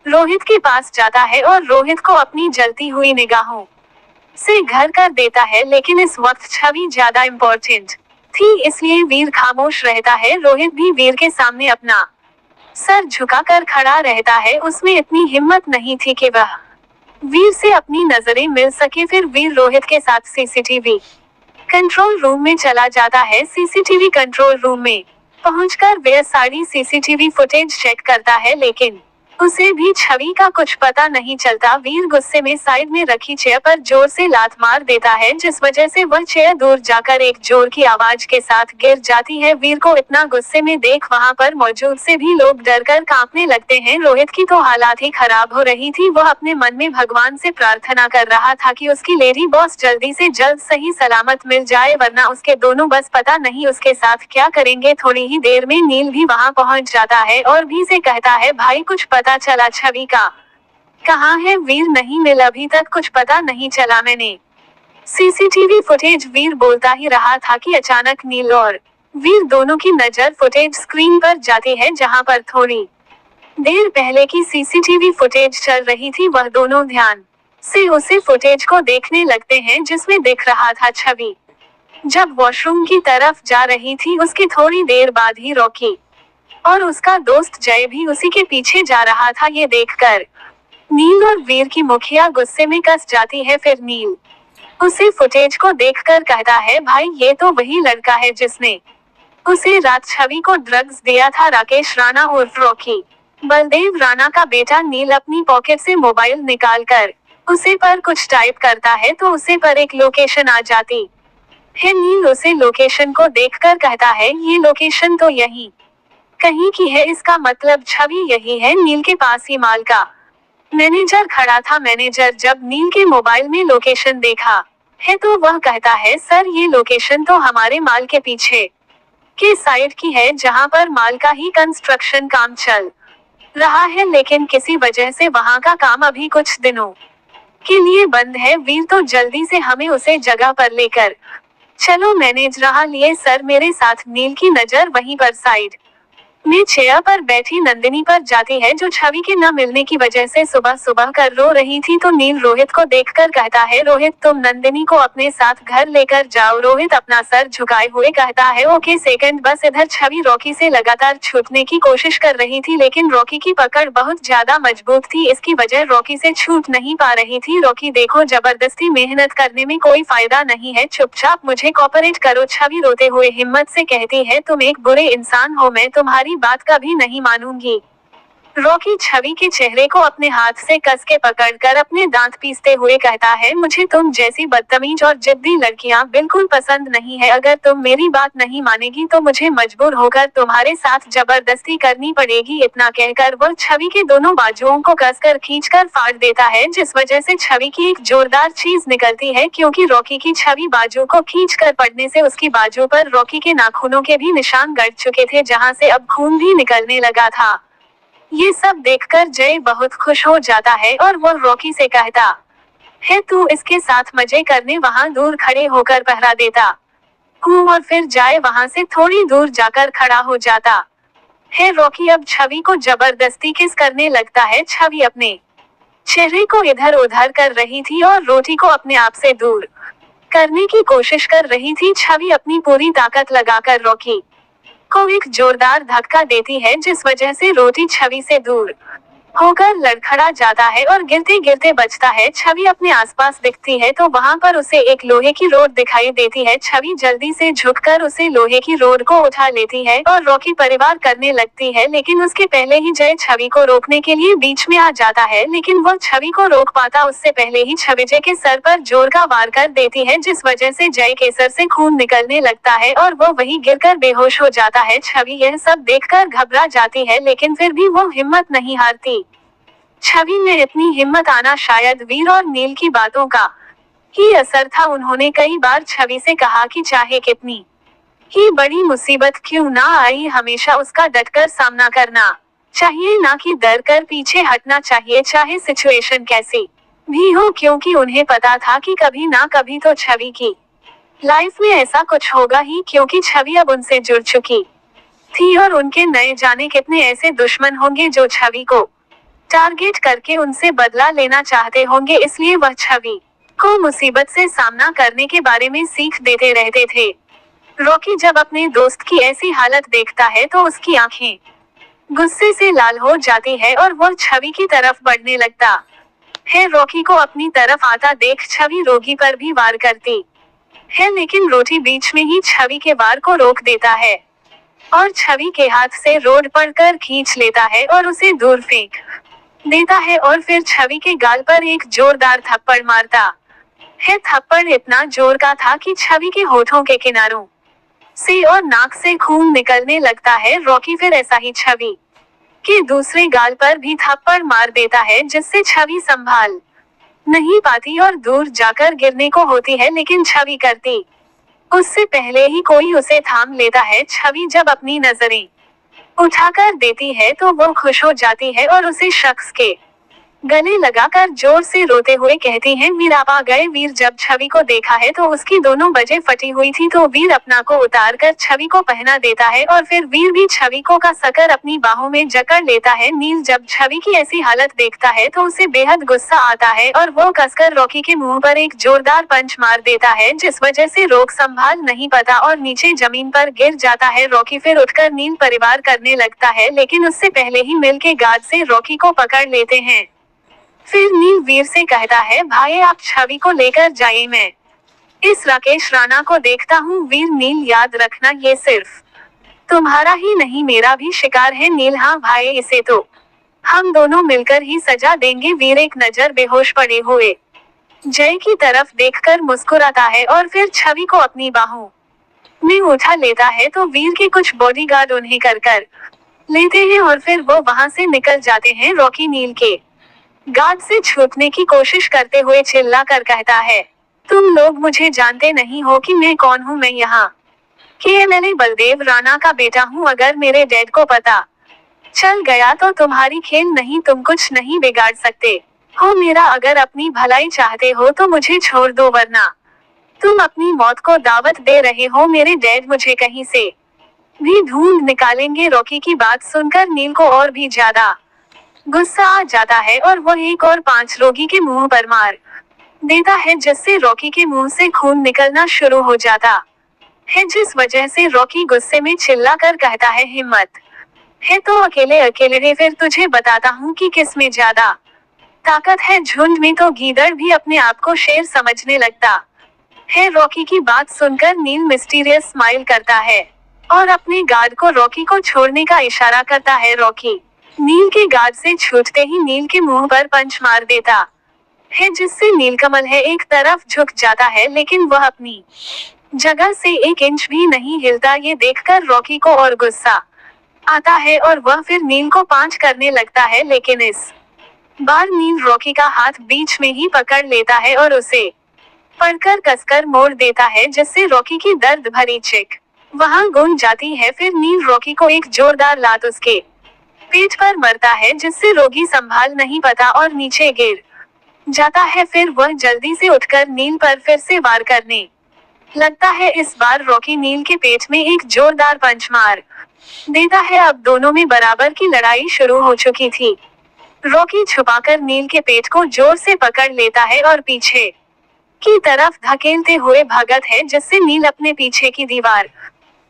Speaker 1: रोहित के पास जाता है और रोहित को अपनी जलती हुई निगाहों से घर कर देता है, लेकिन इस वक्त छवि ज्यादा इम्पोर्टेंट थी, इसलिए वीर खामोश रहता है। रोहित भी वीर के सामने अपना सर झुकाकर खड़ा रहता है। उसमें इतनी हिम्मत नहीं थी कि वह वीर से अपनी नजरें मिल सके। फिर वीर रोहित के साथ सीसीटीवी कंट्रोल रूम में चला जाता है। सीसीटीवी कंट्रोल रूम में पहुंचकर वह सारी सीसीटीवी फुटेज चेक करता है, लेकिन उसे भी छवि का कुछ पता नहीं चलता। वीर गुस्से में साइड में रखी चेयर पर जोर से लात मार देता है, जिस वजह से वह चेयर दूर जाकर एक जोर की आवाज के साथ गिर जाती है। वीर को इतना गुस्से में देख वहां पर मौजूद से भी लोग डरकर कांपने लगते हैं। रोहित की तो हालात ही खराब हो रही थी। वह अपने मन में भगवान से प्रार्थना कर रहा था कि उसकी लेडी बॉस जल्दी से जल्द सही सलामत मिल जाए, वरना उसके दोनों बस पता नहीं उसके साथ क्या करेंगे। थोड़ी ही देर में नील भी वहां पहुंच जाता है और भी से कहता है, भाई कुछ पता चला छवि का कहाँ है? वीर नहीं मिल, अभी तक कुछ पता नहीं चला। मैंने सीसीटीवी फुटेज वीर बोलता ही रहा था कि अचानक नील और वीर दोनों की नजर फुटेज स्क्रीन पर जाती है जहां पर थोड़ी देर पहले की सीसीटीवी फुटेज चल रही थी। वह दोनों ध्यान से उसी फुटेज को देखने लगते हैं जिसमें दिख रहा था छवि जब वॉशरूम की तरफ जा रही थी। उसकी थोड़ी देर बाद ही रॉकी और उसका दोस्त जय भी उसी के पीछे जा रहा था। ये देखकर नील और वीर की मुखिया गुस्से में कस जाती है। फिर नील उसी फुटेज को देखकर कहता है, भाई ये तो वही लड़का है जिसने उसे रात छवि को ड्रग्स दिया था। राकेश राणा उर्फ रॉकी बलदेव राणा का बेटा नील अपनी पॉकेट से मोबाइल निकालकर उसे पर कुछ टाइप करता है तो उसे पर एक लोकेशन आ जाती है। नील उसे लोकेशन को देखकर कहता है, ये लोकेशन तो यही कहीं की है, इसका मतलब छवि यही है। नील के पास ही माल का मैनेजर खड़ा था। मैनेजर जब नील के मोबाइल में लोकेशन देखा है तो वह कहता है, सर ये लोकेशन तो हमारे माल के पीछे के साइड की है जहां पर माल का ही कंस्ट्रक्शन काम चल रहा है, लेकिन किसी वजह से वहां का काम अभी कुछ दिनों के लिए बंद है। वीर तो जल्दी से हमें उसे जगह पर लेकर चलो। मैनेज रहा लिए सर मेरे साथ। नील की नजर वहीं पर साइड में चेयर पर बैठी नंदिनी पर जाती है जो छवि के न मिलने की वजह से सुबह सुबह कर रो रही थी। तो नील रोहित को देखकर कहता है, रोहित तुम नंदिनी को अपने साथ घर लेकर जाओ। रोहित अपना सर झुकाए हुए कहता है, ओके सेकंड बस। इधर छवि रॉकी से लगातार छूटने की कोशिश कर रही थी लेकिन रॉकी की पकड़ बहुत ज्यादा मजबूत थी। इसकी वजह रॉकी से छूट नहीं पा रही थी। रॉकी देखो जबरदस्ती मेहनत करने में कोई फायदा नहीं है, चुपचाप मुझे कोऑपरेट करो। छवि रोते हुए हिम्मत से कहती है, तुम एक बुरे इंसान हो, मैं तुम्हारी बात कभी नहीं मानूंगी। रॉकी छवि के चेहरे को अपने हाथ से कस के पकड़कर अपने दांत पीसते हुए कहता है, मुझे तुम जैसी बदतमीज और जिद्दी लड़कियां बिल्कुल पसंद नहीं है। अगर तुम मेरी बात नहीं मानेगी तो मुझे मजबूर होकर तुम्हारे साथ जबरदस्ती करनी पड़ेगी। इतना कहकर वह छवि के दोनों बाजुओं को कसकर खींचकर फाड़ देता है जिस वजह से छवि की एक जोरदार चीज निकलती है। क्योंकि रॉकी की छवि बाजू को खींचकर पड़ने से उसकी बाजू पर रॉकी के नाखूनों के भी निशान गड़ चुके थे जहां से अब खून भी निकलने लगा था। ये सब देखकर जय बहुत खुश हो जाता है और वह रॉकी से कहता है, तू इसके साथ मजे करने वहां दूर खड़े होकर पहरा देता हूँ। और फिर जय वहां से थोड़ी दूर जाकर खड़ा हो जाता है। रॉकी अब छवि को जबरदस्ती किस करने लगता है। छवि अपने चेहरे को इधर उधर कर रही थी और रोटी को अपने आप से दूर करने की कोशिश कर रही थी। छवि अपनी पूरी ताकत लगाकर रॉकी को एक जोरदार धक्का देती है जिस वजह से रोटी छवि से दूर होकर लड़खड़ा जाता है और गिरते गिरते बचता है। छवि अपने आसपास दिखती है तो वहां पर उसे एक लोहे की रोड दिखाई देती है। छवि जल्दी से झुककर उसे लोहे की रोड को उठा लेती है और रॉकी परिवार करने लगती है, लेकिन उसके पहले ही जय छवि को रोकने के लिए बीच में आ जाता है। लेकिन वह छवि को रोक पाता उससे पहले ही छवि जय के सर पर जोर का वार कर देती है जिस वजह से जय के सर से खून निकलने लगता है और वो वहीं गिरकर बेहोश हो जाता है। छवि यह सब देखकर घबरा जाती है लेकिन फिर भी वो हिम्मत नहीं हारती। छवि में इतनी हिम्मत आना शायद वीर और नील की बातों का ही असर था। उन्होंने कई बार छवि से कहा कि चाहे कितनी ही बड़ी मुसीबत क्यों ना आई, हमेशा उसका डटकर सामना करना चाहिए, ना कि डर कर पीछे हटना चाहिए, चाहे सिचुएशन कैसी भी हो। क्योंकि उन्हें पता था कि कभी ना कभी तो छवि की लाइफ में ऐसा कुछ होगा ही, क्योंकि छवि अब उनसे जुड़ चुकी थी और उनके नए जाने कितने ऐसे दुश्मन होंगे जो छवि को टारगेट करके उनसे बदला लेना चाहते होंगे। इसलिए वह छवि को मुसीबत से सामना करने के बारे में सीख देते रहते थे। रॉकी जब अपने दोस्त की ऐसी हालत देखता है तो उसकी आंखें गुस्से से लाल हो जाती है और वह छवि की तरफ बढ़ने लगता है। रॉकी को अपनी तरफ आता देख छवि रोगी पर भी वार करती है, लेकिन रोटी बीच में ही छवि के वार को रोक देता है और छवि के हाथ से रोड पकड़कर खींच लेता है और उसे दूर फेंक देता है और फिर छवि के गाल पर एक जोरदार थप्पड़ मारता है। थप्पड़ इतना जोर का था कि छवि के होठों के किनारों से और नाक से खून निकलने लगता है। रॉकी फिर ऐसा ही छवि के दूसरे गाल पर भी थप्पड़ मार देता है जिससे छवि संभाल नहीं पाती और दूर जाकर गिरने को होती है, लेकिन छवि करती उससे पहले ही कोई उसे थाम लेता है। छवि जब अपनी नजरें उठाकर देती है तो वो खुश हो जाती है और उसे शख्स के गले लगाकर जोर से रोते हुए कहती हैं, वीर आप आ गए। वीर जब छवि को देखा है तो उसकी दोनों बाजें फटी हुई थी, तो वीर अपना को उतार कर छवि को पहना देता है और फिर वीर भी छवि को कसकर अपनी बाहों में जकड़ लेता है। नील जब छवि की ऐसी हालत देखता है तो उसे बेहद गुस्सा आता है और वो कसकर रॉकी के मुंह पर एक जोरदार पंच मार देता है, जिस वजह से रोक संभाल नहीं पाता और नीचे जमीन पर गिर जाता है। रॉकी फिर उठकर नील परिवार करने लगता है, लेकिन उससे पहले ही मिल के गार्ड से रॉकी को पकड़ लेते हैं। फिर नील वीर से कहता है, भाई आप छवि को लेकर जाइए, मैं इस राकेश राणा को देखता हूँ। वीर, नील याद रखना ये सिर्फ तुम्हारा ही नहीं मेरा भी शिकार है। नील, हाँ भाई, इसे तो हम दोनों मिलकर ही सजा देंगे। वीर एक नजर बेहोश पड़े हुए जय की तरफ देखकर मुस्कुराता है और फिर छवि को अपनी बाहों में उठा लेता है, तो वीर के कुछ बॉडीगार्ड उन्हें कर लेते हैं और फिर वो वहां से निकल जाते हैं। रॉकी नील के गार्ड से छूटने की कोशिश करते हुए चिल्ला कर कहता है, तुम लोग मुझे जानते नहीं हो कि मैं कौन हूँ। मैं यहाँ के बलदेव राणा का बेटा हूँ। अगर मेरे डैड को पता चल गया तो तुम्हारी खेल नहीं, तुम कुछ नहीं बिगाड़ सकते हो मेरा। अगर अपनी भलाई चाहते हो तो मुझे छोड़ दो, वरना तुम अपनी मौत को दावत दे रहे हो। मेरे डैड मुझे कहीं से भी ढूंढ निकालेंगे। रॉकी की बात सुनकर नील को और भी ज्यादा गुस्सा आ जाता है और वो एक और 5 रोगी के मुंह पर मार देता है, जिससे रॉकी के मुंह से खून निकलना शुरू हो जाता है, जिस वजह से रॉकी गुस्से में चिल्लाकर कहता है, हिम्मत है तो अकेले अकेले रे, फिर तुझे बताता हूँ कि किस में ज्यादा ताकत है। झुंड में तो गीदड़ भी अपने आप को शेर समझने लगता है। रॉकी की बात सुनकर नील मिस्टीरियस स्माइल करता है और अपने गार्ड को रॉकी को छोड़ने का इशारा करता है। रॉकी नील के गार्ड से छूटते ही नील के मुंह पर पंच मार देता है, जिससे नीलकमल है एक तरफ झुक जाता है, लेकिन वह अपनी जगह से 1 इंच भी नहीं हिलता। ये देखकर रॉकी को और गुस्सा आता है और वह फिर नील को पांच करने लगता है, लेकिन इस बार नील रॉकी का हाथ बीच में ही पकड़ लेता है और उसे पकड़कर कसकर मोड़ देता है, जिससे रॉकी की दर्द भरी चीख वहां गूंज जाती है। फिर नील रॉकी को एक जोरदार लात उसके पेट पर मरता है, जिससे रोगी संभाल नहीं पाता और नीचे गिर जाता है। फिर वह जल्दी से उठकर नील पर फिर से वार करने लगता है। इस बार रॉकी नील के पेट में एक जोरदार पंच मार देता है। अब दोनों में बराबर की लड़ाई शुरू हो चुकी थी। रॉकी छुपाकर नील के पेट को जोर से पकड़ लेता है और पीछे की तरफ धकेलते हुए भागत है, जिससे नील अपने पीछे की दीवार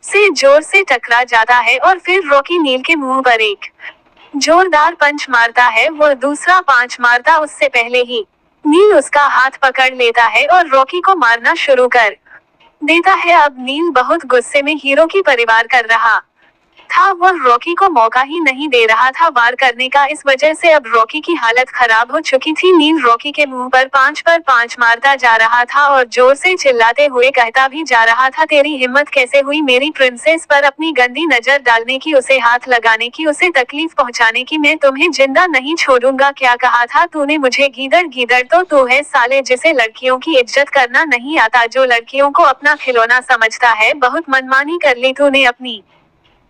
Speaker 1: से जोर से टकरा जाता है और फिर रॉकी नील के मुंह पर एक जोरदार पंच मारता है। वह दूसरा पंच मारता उससे पहले ही नील उसका हाथ पकड़ लेता है और रॉकी को मारना शुरू कर देता है। अब नील बहुत गुस्से में हीरो की परिवार कर रहा था। वह रॉकी को मौका ही नहीं दे रहा था वार करने का। इस वजह से अब रॉकी की हालत खराब हो चुकी थी। नील रॉकी के मुंह पर पांच मारता जा रहा था और जोर से चिल्लाते हुए कहता भी जा रहा था, तेरी हिम्मत कैसे हुई मेरी प्रिंसेस पर अपनी गंदी नजर डालने की, उसे हाथ लगाने की, उसे तकलीफ पहुंचाने की। मैं तुम्हें जिंदा नहीं छोड़ूंगा। क्या कहा था तूने मुझे? गीदड़ गीदड़ तो तू है साले, जिसे लड़कियों की इज्जत करना नहीं आता, जो लड़कियों को अपना खिलौना समझता है। बहुत मनमानी कर ली तूने अपनी।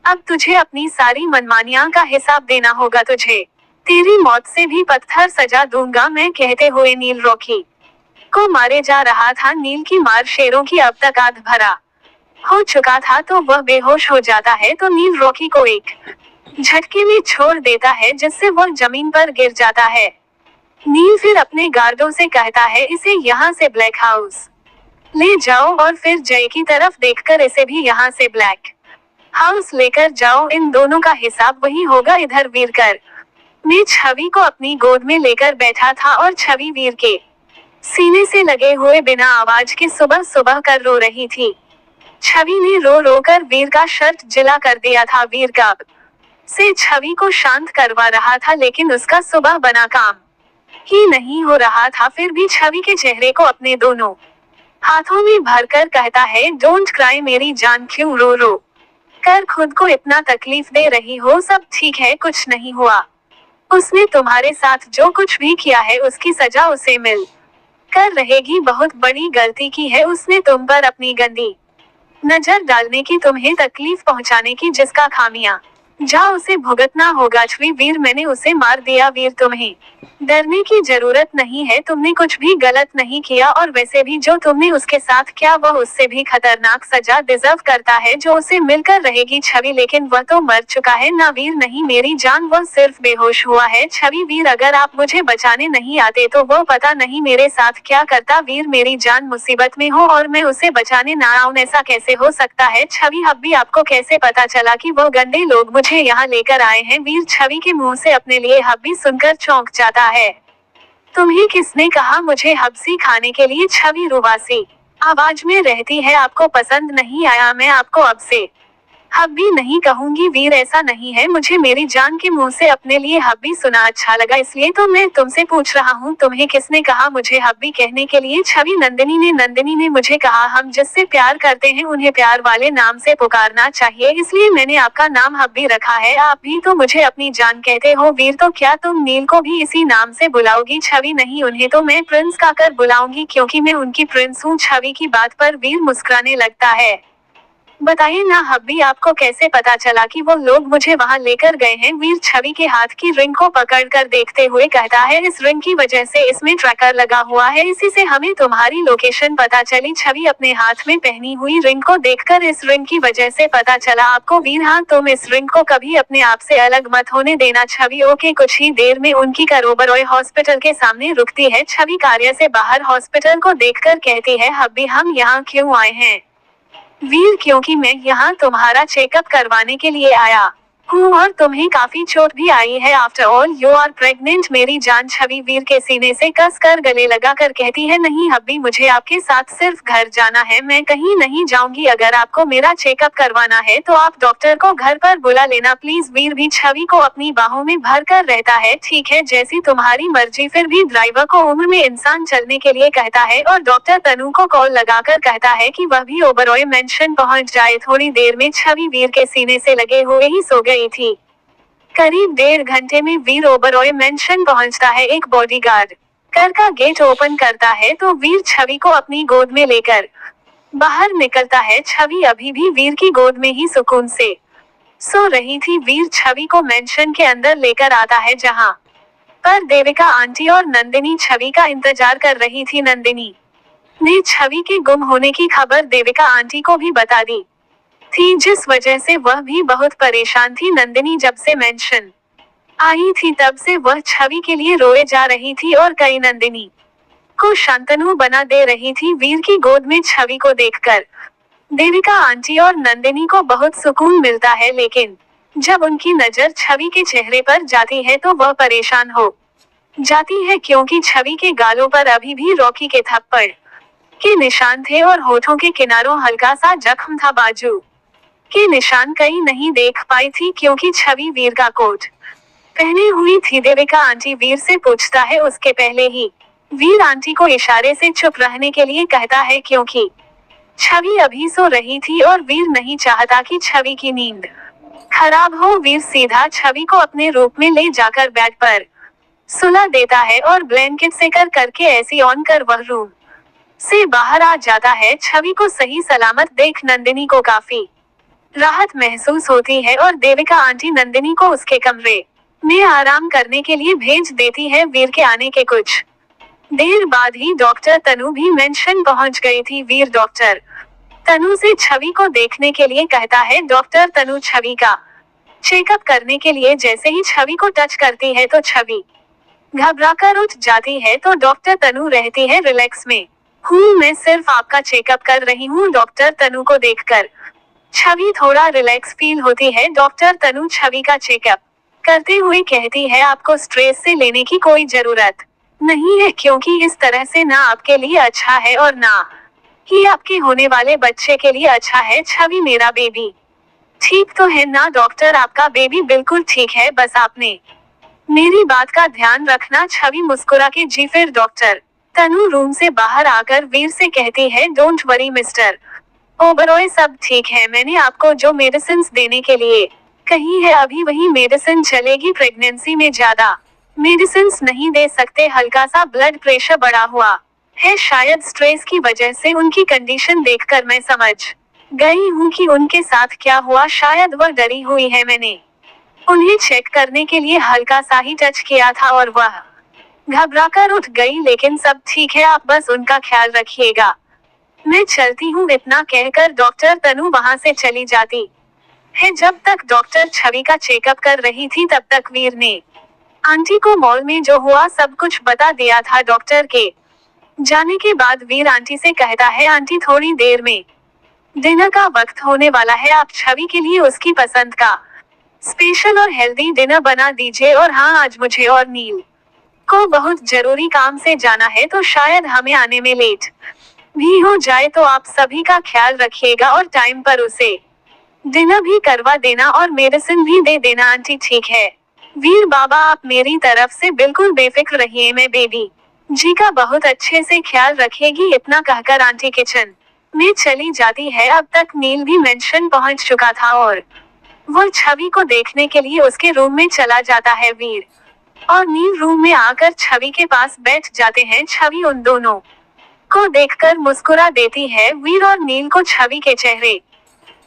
Speaker 1: अब तुझे अपनी सारी मनमानियां का हिसाब देना होगा। तुझे तेरी मौत से भी पत्थर सजा दूंगा मैं, कहते हुए नील रॉकी को मारे जा रहा था। नील की मार शेरों की अब तक आध भरा हो चुका था, तो वह बेहोश हो जाता है। तो नील रॉकी को एक झटके में छोड़ देता है, जिससे वह जमीन पर गिर जाता है। नील फिर अपने गार्डों से कहता है, इसे यहाँ से ब्लैक हाउस ले जाओ और फिर जय की तरफ देखकर इसे भी यहाँ से ब्लैक हाउस लेकर जाओ। इन दोनों का हिसाब वही होगा। इधर वीरकर ने छवि को अपनी गोद में लेकर बैठा था और छवि वीर के सीने से लगे हुए बिना आवाज के सुबह सुबह कर रो रही थी। छवि ने रो रो कर वीर का शर्ट जिला कर दिया था। वीर कब से छवि को शांत करवा रहा था, लेकिन उसका सुबह बना काम ही नहीं हो रहा था। फिर भी छवि के चेहरे को अपने दोनों हाथों में भरकर कहता है, डोंट क्राई मेरी जान, क्यों रो रो कर खुद को इतना तकलीफ दे रही हो? सब ठीक है, कुछ नहीं हुआ। उसने तुम्हारे साथ जो कुछ भी किया है उसकी सजा उसे मिल कर रहेगी। बहुत बड़ी गलती की है उसने तुम पर, अपनी गंदी नजर डालने की, तुम्हें तकलीफ पहुंचाने की, जिसका खामियां जा उसे भुगतना होगा। छुई वीर मैंने उसे मार दिया। वीर तुम्हें डरने की जरूरत नहीं है, तुमने कुछ भी गलत नहीं किया और वैसे भी जो तुमने उसके साथ किया वह उससे भी खतरनाक सजा डिजर्व करता है जो उसे मिलकर रहेगी। छवि लेकिन वह तो मर चुका है ना। वीर नहीं मेरी जान, वह सिर्फ बेहोश हुआ है। छवि वीर अगर आप मुझे बचाने नहीं आते तो वो पता नहीं मेरे साथ क्या करता। वीर मेरी जान मुसीबत में हो और मैं उसे बचाने ना आऊं, ऐसा कैसे हो सकता है। छवि हब्बी आपको कैसे पता चला कि वो गंदे लोग मुझे यहाँ लेकर आए हैं। वीर छवि के मुंह से अपने लिए हब्बी सुनकर चौंक जाता है। तुम्हें किसने कहा मुझे हब्सी खाने के लिए। छवि रुवासी आवाज में रहती है, आपको पसंद नहीं आया, मैं आपको अब से हब्बी नहीं कहूंगी। वीर ऐसा नहीं है, मुझे मेरी जान के मुंह से अपने लिए हब्बी सुना अच्छा लगा, इसलिए तो मैं तुमसे पूछ रहा हूँ तुम्हें किसने कहा मुझे हब्बी कहने के लिए। छवि नंदिनी ने मुझे कहा हम जिससे प्यार करते हैं उन्हें प्यार वाले नाम से पुकारना चाहिए, इसलिए मैंने आपका नाम हब्बी रखा है। आप भी तो मुझे अपनी जान कहते हो। वीर तो क्या तुम नील को भी इसी नाम से बुलाओगी। छवि नहीं, उन्हें तो मैं प्रिंस कहकर बुलाऊंगी क्योंकि मैं उनकी प्रिंस हूँ। छवि की बात पर वीर मुस्कुराने लगता है। बताइए ना हब्बी, आपको कैसे पता चला कि वो लोग मुझे वहां लेकर गए हैं। वीर छवि के हाथ की रिंग को पकड़कर देखते हुए कहता है, इस रिंग की वजह से इसमें ट्रैकर लगा हुआ है, इसी से हमें तुम्हारी लोकेशन पता चली। छवि अपने हाथ में पहनी हुई रिंग को देखकर इस रिंग की वजह से पता चला आपको। वीर हाँ, तुम इस रिंग को कभी अपने आप से अलग मत होने देना। छवि ओके। कुछ ही देर में उनकी कार ओबरॉय हॉस्पिटल के सामने रुकती है। छवि कार्य से बाहर हॉस्पिटल को देखकर कहती है, हब्बी हम यहाँ क्यों आए हैं। वीर क्योंकि मैं यहाँ तुम्हारा चेकअप करवाने के लिए आया हूँ और तुम्हें काफी चोट भी आई है। After all you are pregnant मेरी जान। छवि वीर के सीने से कस कर गले लगा कर कहती है, नहीं हब्बी मुझे आपके साथ सिर्फ घर जाना है, मैं कहीं नहीं जाऊंगी। अगर आपको मेरा चेकअप करवाना है तो आप डॉक्टर को घर पर बुला लेना प्लीज। वीर भी छवि को अपनी बाहों में भर कर रहता है, ठीक है जैसी तुम्हारी मर्जी। फिर भी ड्राइवर को उम्र में इंसान चलने के लिए कहता है और डॉक्टर तनु को कॉल लगाकर कहता है कि वह भी ओबरॉय मेंशन पहुंच जाए। थोड़ी देर में छवि वीर के सीने से लगे हुए ही सो गई थी। करीब 1.5 घंटे में वीर ओबरॉय मेंशन पहुंचता है। एक बॉडीगार्ड घर का गेट ओपन करता है तो वीर छवि को अपनी गोद में लेकर बाहर निकलता है। छवि अभी भी वीर की गोद में ही सुकून से सो रही थी। वीर छवि को मेंशन के अंदर लेकर आता है जहां पर देविका आंटी और नंदिनी छवि का इंतजार कर रही थी। नंदिनी ने छवि के गुम होने की खबर देविका आंटी को भी बता दी थी, जिस वजह से वह भी बहुत परेशान थी। नंदिनी जब से मेंशन आई थी तब से वह छवि के लिए रोए जा रही थी और कई नंदिनी को शांतनु बना दे रही थी। वीर की गोद में छवि को देखकर देविका आंटी और नंदिनी को बहुत सुकून मिलता है, लेकिन जब उनकी नजर छवि के चेहरे पर जाती है तो वह परेशान हो जाती है क्योंकि छवि के गालों पर अभी भी रॉकी के थप्पड़ के निशान थे और होठों के किनारों हल्का सा जख्म था। बाजू के निशान कहीं नहीं देख पाई थी क्योंकि छवि वीर का कोट पहने हुई थी। देविका आंटी वीर से पूछता है उसके पहले ही वीर आंटी को इशारे से चुप रहने के लिए कहता है क्योंकि छवि अभी सो रही थी और वीर नहीं चाहता कि छवि की नींद खराब हो। वीर सीधा छवि को अपने रूप में ले जाकर बेड पर सुला देता है और ब्लैंकेट से करके ऐसी ऑन कर वह रूम से बाहर आ जाता है। छवि को सही सलामत देख नंदिनी को काफी राहत महसूस होती है और देविका आंटी नंदिनी को उसके कमरे में आराम करने के लिए भेज देती है। वीर के आने के कुछ देर बाद ही डॉक्टर तनु भी मेंशन पहुंच गई थी। वीर डॉक्टर तनु से छवि को देखने के लिए कहता है। डॉक्टर तनु छवि का चेकअप करने के लिए जैसे ही छवि को टच करती है तो छवि घबराकर उठ जाती है, तो डॉक्टर तनु रहती है रिलैक्स में हूँ, मैं सिर्फ आपका चेकअप कर रही हूँ। डॉक्टर तनु को देखकर छवि थोड़ा रिलैक्स फील होती है। डॉक्टर तनु छवि का चेकअप करते हुए कहती है, आपको स्ट्रेस से लेने की कोई जरूरत नहीं है क्योंकि इस तरह से ना आपके लिए अच्छा है और ना ही आपके होने वाले बच्चे के लिए अच्छा है। छवि मेरा बेबी ठीक तो है ना डॉक्टर। आपका बेबी बिल्कुल ठीक है, बस आपने मेरी बात का ध्यान रखना। छवि मुस्कुरा के जी। फिर डॉक्टर तनु रूम से बाहर आकर वीर से कहती है, डोंट वरी मिस्टर ओबरॉय, सब ठीक है। मैंने आपको जो मेडिसिन देने के लिए कही है अभी वही मेडिसिन चलेगी। प्रेगनेंसी में ज्यादा मेडिसिन नहीं दे सकते, हल्का सा ब्लड प्रेशर बढ़ा हुआ है, शायद स्ट्रेस की वजह से। उनकी कंडीशन देखकर मैं समझ गई हूँ कि उनके साथ क्या हुआ, शायद वह डरी हुई है। मैंने उन्हें चेक करने के लिए हल्का सा ही टच किया था और वह घबराकर उठ गई। लेकिन सब ठीक है, आप बस उनका ख्याल रखिएगा, मैं चलती हूँ, इतना कहकर डॉक्टर तनु वहाँ से चली जाती है। जब तक डॉक्टर छवि का चेकअप कर रही थी तब तक वीर ने आंटी को मॉल में जो हुआ सब कुछ बता दिया था। डॉक्टर के जाने के बाद वीर आंटी से कहता है, आंटी थोड़ी देर में डिनर का वक्त होने वाला है, आप छवि के लिए उसकी पसंद का स्पेशल और हेल्दी डिनर बना दीजिए। और हाँ, आज मुझे और नील को बहुत जरूरी काम से जाना है, तो शायद हमें आने में लेट भी हो जाए, तो आप सभी का ख्याल रखिएगा और टाइम पर उसे डिनर भी करवा देना और मेडिसिन भी दे देना। आंटी ठीक है वीर बाबा, आप मेरी तरफ से बिल्कुल बेफिक्र रहिए, मैं बेबी जी का बहुत अच्छे से ख्याल रखेगी। इतना कहकर आंटी किचन में चली जाती है। अब तक नील भी मेंशन पहुंच चुका था और वो छवि को देखने के लिए उसके रूम में चला जाता है। वीर और नील रूम में आकर छवि के पास बैठ जाते हैं। छवि उन दोनों को देखकर मुस्कुरा देती है। वीर और नील को छवि के चेहरे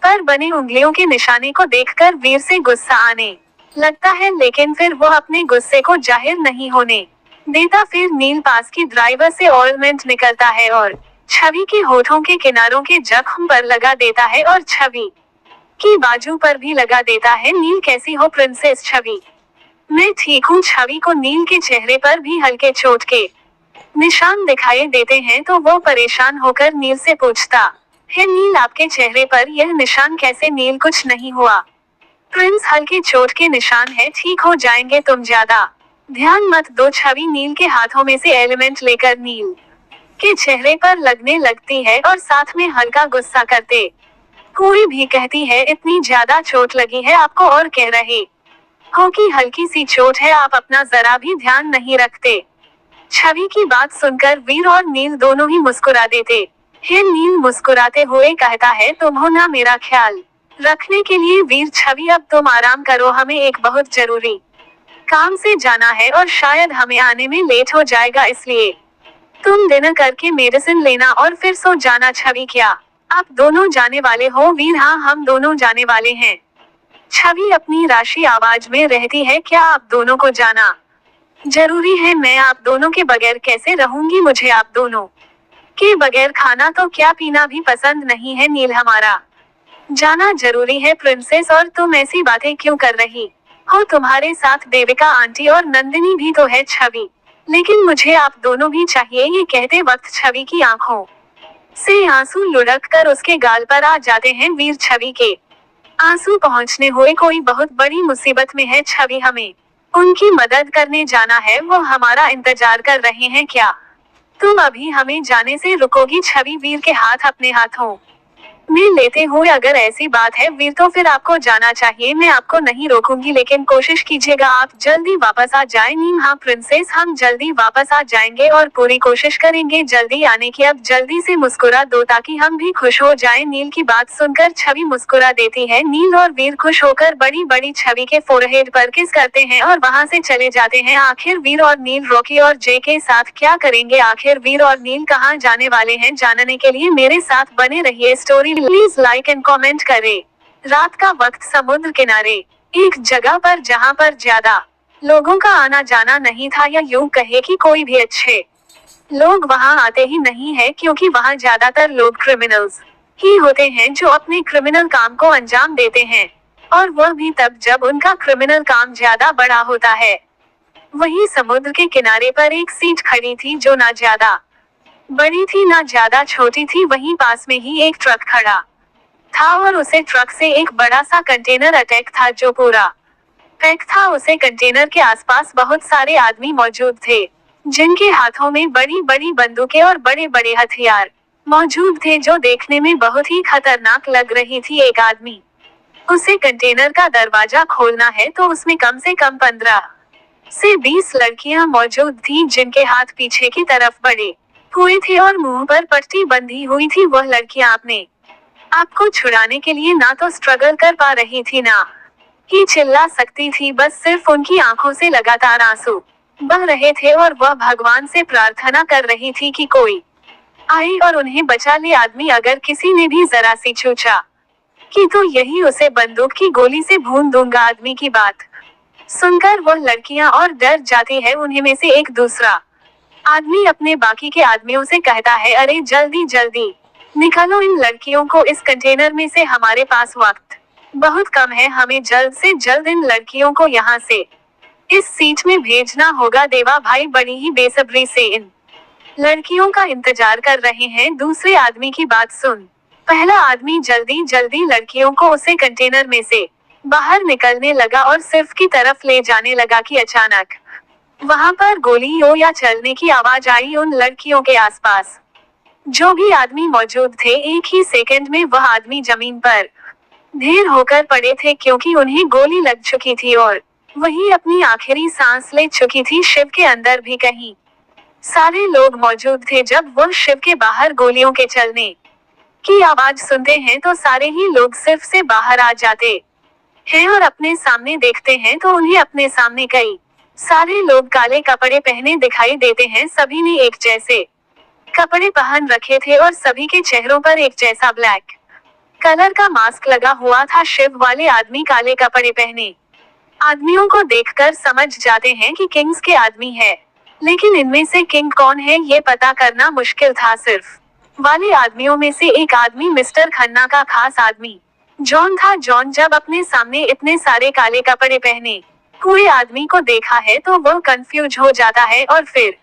Speaker 1: पर बने उंगलियों के निशाने को देखकर वीर से गुस्सा आने लगता है, लेकिन फिर वो अपने गुस्से को जाहिर नहीं होने देता। फिर नील पास की ड्राइवर से ऑइलमेंट निकलता है और छवि के होठों के किनारों के जख्म पर लगा देता है और छवि की बाजू पर भी लगा देता है। नील कैसी हो प्रिंसेस? छवि मैं ठीक हूँ। छवि को नील के चेहरे पर भी हल्के चोट के निशान दिखाई देते हैं, तो वो परेशान होकर नील से पूछता है, नील आपके चेहरे पर यह निशान कैसे? नील कुछ नहीं हुआ प्रिंस, हल्के चोट के निशान है, ठीक हो जाएंगे, तुम ज्यादा ध्यान मत दो। छवि नील के हाथों में से एलिमेंट लेकर नील के चेहरे पर लगने लगती है और साथ में हल्का गुस्सा करते हुए भी कहती है, इतनी ज्यादा चोट लगी है आपको और कह रहे हो कि हल्की सी चोट है, आप अपना जरा भी ध्यान नहीं रखते। छवि की बात सुनकर वीर और नील दोनों ही मुस्कुरा देते हैं। नील मुस्कुराते हुए कहता है, तुम हो ना मेरा ख्याल रखने के लिए। वीर छवि अब तुम आराम करो, हमें एक बहुत जरूरी काम से जाना है और शायद हमें आने में लेट हो जाएगा, इसलिए तुम डिनर करके मेडिसिन लेना और फिर सो जाना। छवि क्या आप दोनों जाने वाले हो? वीर हाँ, हम दोनों जाने वाले हैं। छवि अपनी राशि आवाज में रहती है, क्या आप दोनों को जाना जरूरी है? मैं आप दोनों के बगैर कैसे रहूंगी, मुझे आप दोनों के बगैर खाना तो क्या पीना भी पसंद नहीं है। नील हमारा जाना जरूरी है प्रिंसेस, और तुम ऐसी बातें क्यों कर रही हो? तुम्हारे साथ देविका आंटी और नंदिनी भी तो है। छवि लेकिन मुझे आप दोनों भी चाहिए। ये कहते वक्त छवि की आंखों से आंसू लुढ़क कर उसके गाल पर आ जाते हैं। वीर छवि के आंसू पहुंचने हुए कोई बहुत बड़ी मुसीबत में है। छवि हमें उनकी मदद करने जाना है, वो हमारा इंतजार कर रहे हैं, क्या तुम अभी हमें जाने से रुकोगी? छवि वीर के हाथ अपने हाथों में लेते हुए, अगर ऐसी बात है वीर तो फिर आपको जाना चाहिए, मैं आपको नहीं रोकूंगी, लेकिन कोशिश कीजिएगा आप जल्दी वापस आ जाए। नीम हाँ प्रिंसेस, हम जल्दी वापस आ जाएंगे और पूरी कोशिश करेंगे जल्दी आने की। अब जल्दी से मुस्कुरा दो ताकि हम भी खुश हो जाएं। नील की बात सुनकर छवि मुस्कुरा देती है। नील और वीर खुश होकर बड़ी बड़ी छवि के फोरहेड पर किस करते हैं और वहाँ से चले जाते हैं। आखिर वीर और नील रॉकी और जे के साथ क्या करेंगे? आखिर वीर और नील कहाँ जाने वाले हैं? जानने के लिए मेरे साथ बने रहिए। Story please like and comment करें। रात का वक्त समुद्र किनारे एक जगह पर जहां पर ज्यादा लोगों का आना जाना नहीं था, या यूं कहे कि कोई भी अच्छे लोग वहां आते ही नहीं है, क्योंकि वहां ज्यादातर लोग क्रिमिनल्स ही होते हैं जो अपने क्रिमिनल काम को अंजाम देते हैं, और वह भी तब जब उनका क्रिमिनल काम ज्यादा बड़ा होता है। वहीं समुद्र के किनारे पर एक सीट खड़ी थी जो ना ज्यादा बड़ी थी ना ज्यादा छोटी थी। वहीं पास में ही एक ट्रक खड़ा था और उसे ट्रक से एक बड़ा सा कंटेनर अटैक था जो पूरा पैक था। उसे कंटेनर के आसपास बहुत सारे आदमी मौजूद थे जिनके हाथों में बड़ी बड़ी बंदूकें और बड़े बड़े हथियार मौजूद थे जो देखने में बहुत ही खतरनाक लग रही थी। एक आदमी उसे कंटेनर का दरवाजा खोलना है तो उसमें कम से कम 15 से 20 लड़कियां मौजूद थी जिनके हाथ पीछे की तरफ बढ़े हुए थे और मुंह पर पट्टी बंधी हुई थी। वह लड़कियां अपने आपको छुड़ाने के लिए ना तो स्ट्रगल कर पा रही थी ना ही चिल्ला सकती थी, बस सिर्फ उनकी आंखों से लगातार आंसू बह रहे थे और वह भगवान से प्रार्थना कर रही थी कि कोई आए और उन्हें बचा ले। आदमी अगर किसी ने भी जरा सी छूचा कि तो यही उसे बंदूक की गोली से भून दूंगा। आदमी की बात सुनकर वह लड़कियां और डर जाती है। उन्हीं में से एक दूसरा आदमी अपने बाकी के आदमियों से कहता है, अरे जल्दी जल्दी निकालो इन लड़कियों को इस कंटेनर में से, हमारे पास वक्त बहुत कम है, हमें जल्द से जल्द इन लड़कियों को यहाँ से इस सीट में भेजना होगा। देवा भाई बड़ी ही बेसब्री से इन लड़कियों का इंतजार कर रहे हैं। दूसरे आदमी की बात सुन पहला आदमी जल्दी जल्दी लड़कियों को उसे कंटेनर में से बाहर निकलने लगा और सिर्फ की तरफ ले जाने लगा कि अचानक वहां पर गोलियों या चलने की आवाज आई। उन लड़कियों के आसपास जो भी आदमी मौजूद थे, एक ही सेकंड में वह आदमी जमीन पर ढेर होकर पड़े थे, क्योंकि उन्हें गोली लग चुकी थी और वही अपनी आखिरी सांस ले चुकी थी। शिव के अंदर भी कहीं सारे लोग मौजूद थे। जब वह शिव के बाहर गोलियों के चलने की आवाज सुनते हैं तो सारे ही लोग सिर्फ से बाहर आ जाते हैं और अपने सामने देखते हैं तो उन्हें अपने सामने कई सारे लोग काले कपड़े पहने दिखाई देते हैं। सभी ने एक जैसे कपड़े पहन रखे थे और सभी के चेहरों पर एक जैसा ब्लैक कलर का मास्क लगा हुआ था। शिव वाले आदमी काले कपड़े पहने आदमियों को देखकर समझ जाते हैं कि किंग्स के आदमी है, लेकिन इनमें से किंग कौन है ये पता करना मुश्किल था। सिर्फ वाले आदमियों में से एक आदमी मिस्टर खन्ना का खास आदमी जॉन था। जॉन जब अपने सामने इतने सारे काले कपड़े पहने हुए आदमी को देखा है तो वह कंफ्यूज हो जाता है और फिर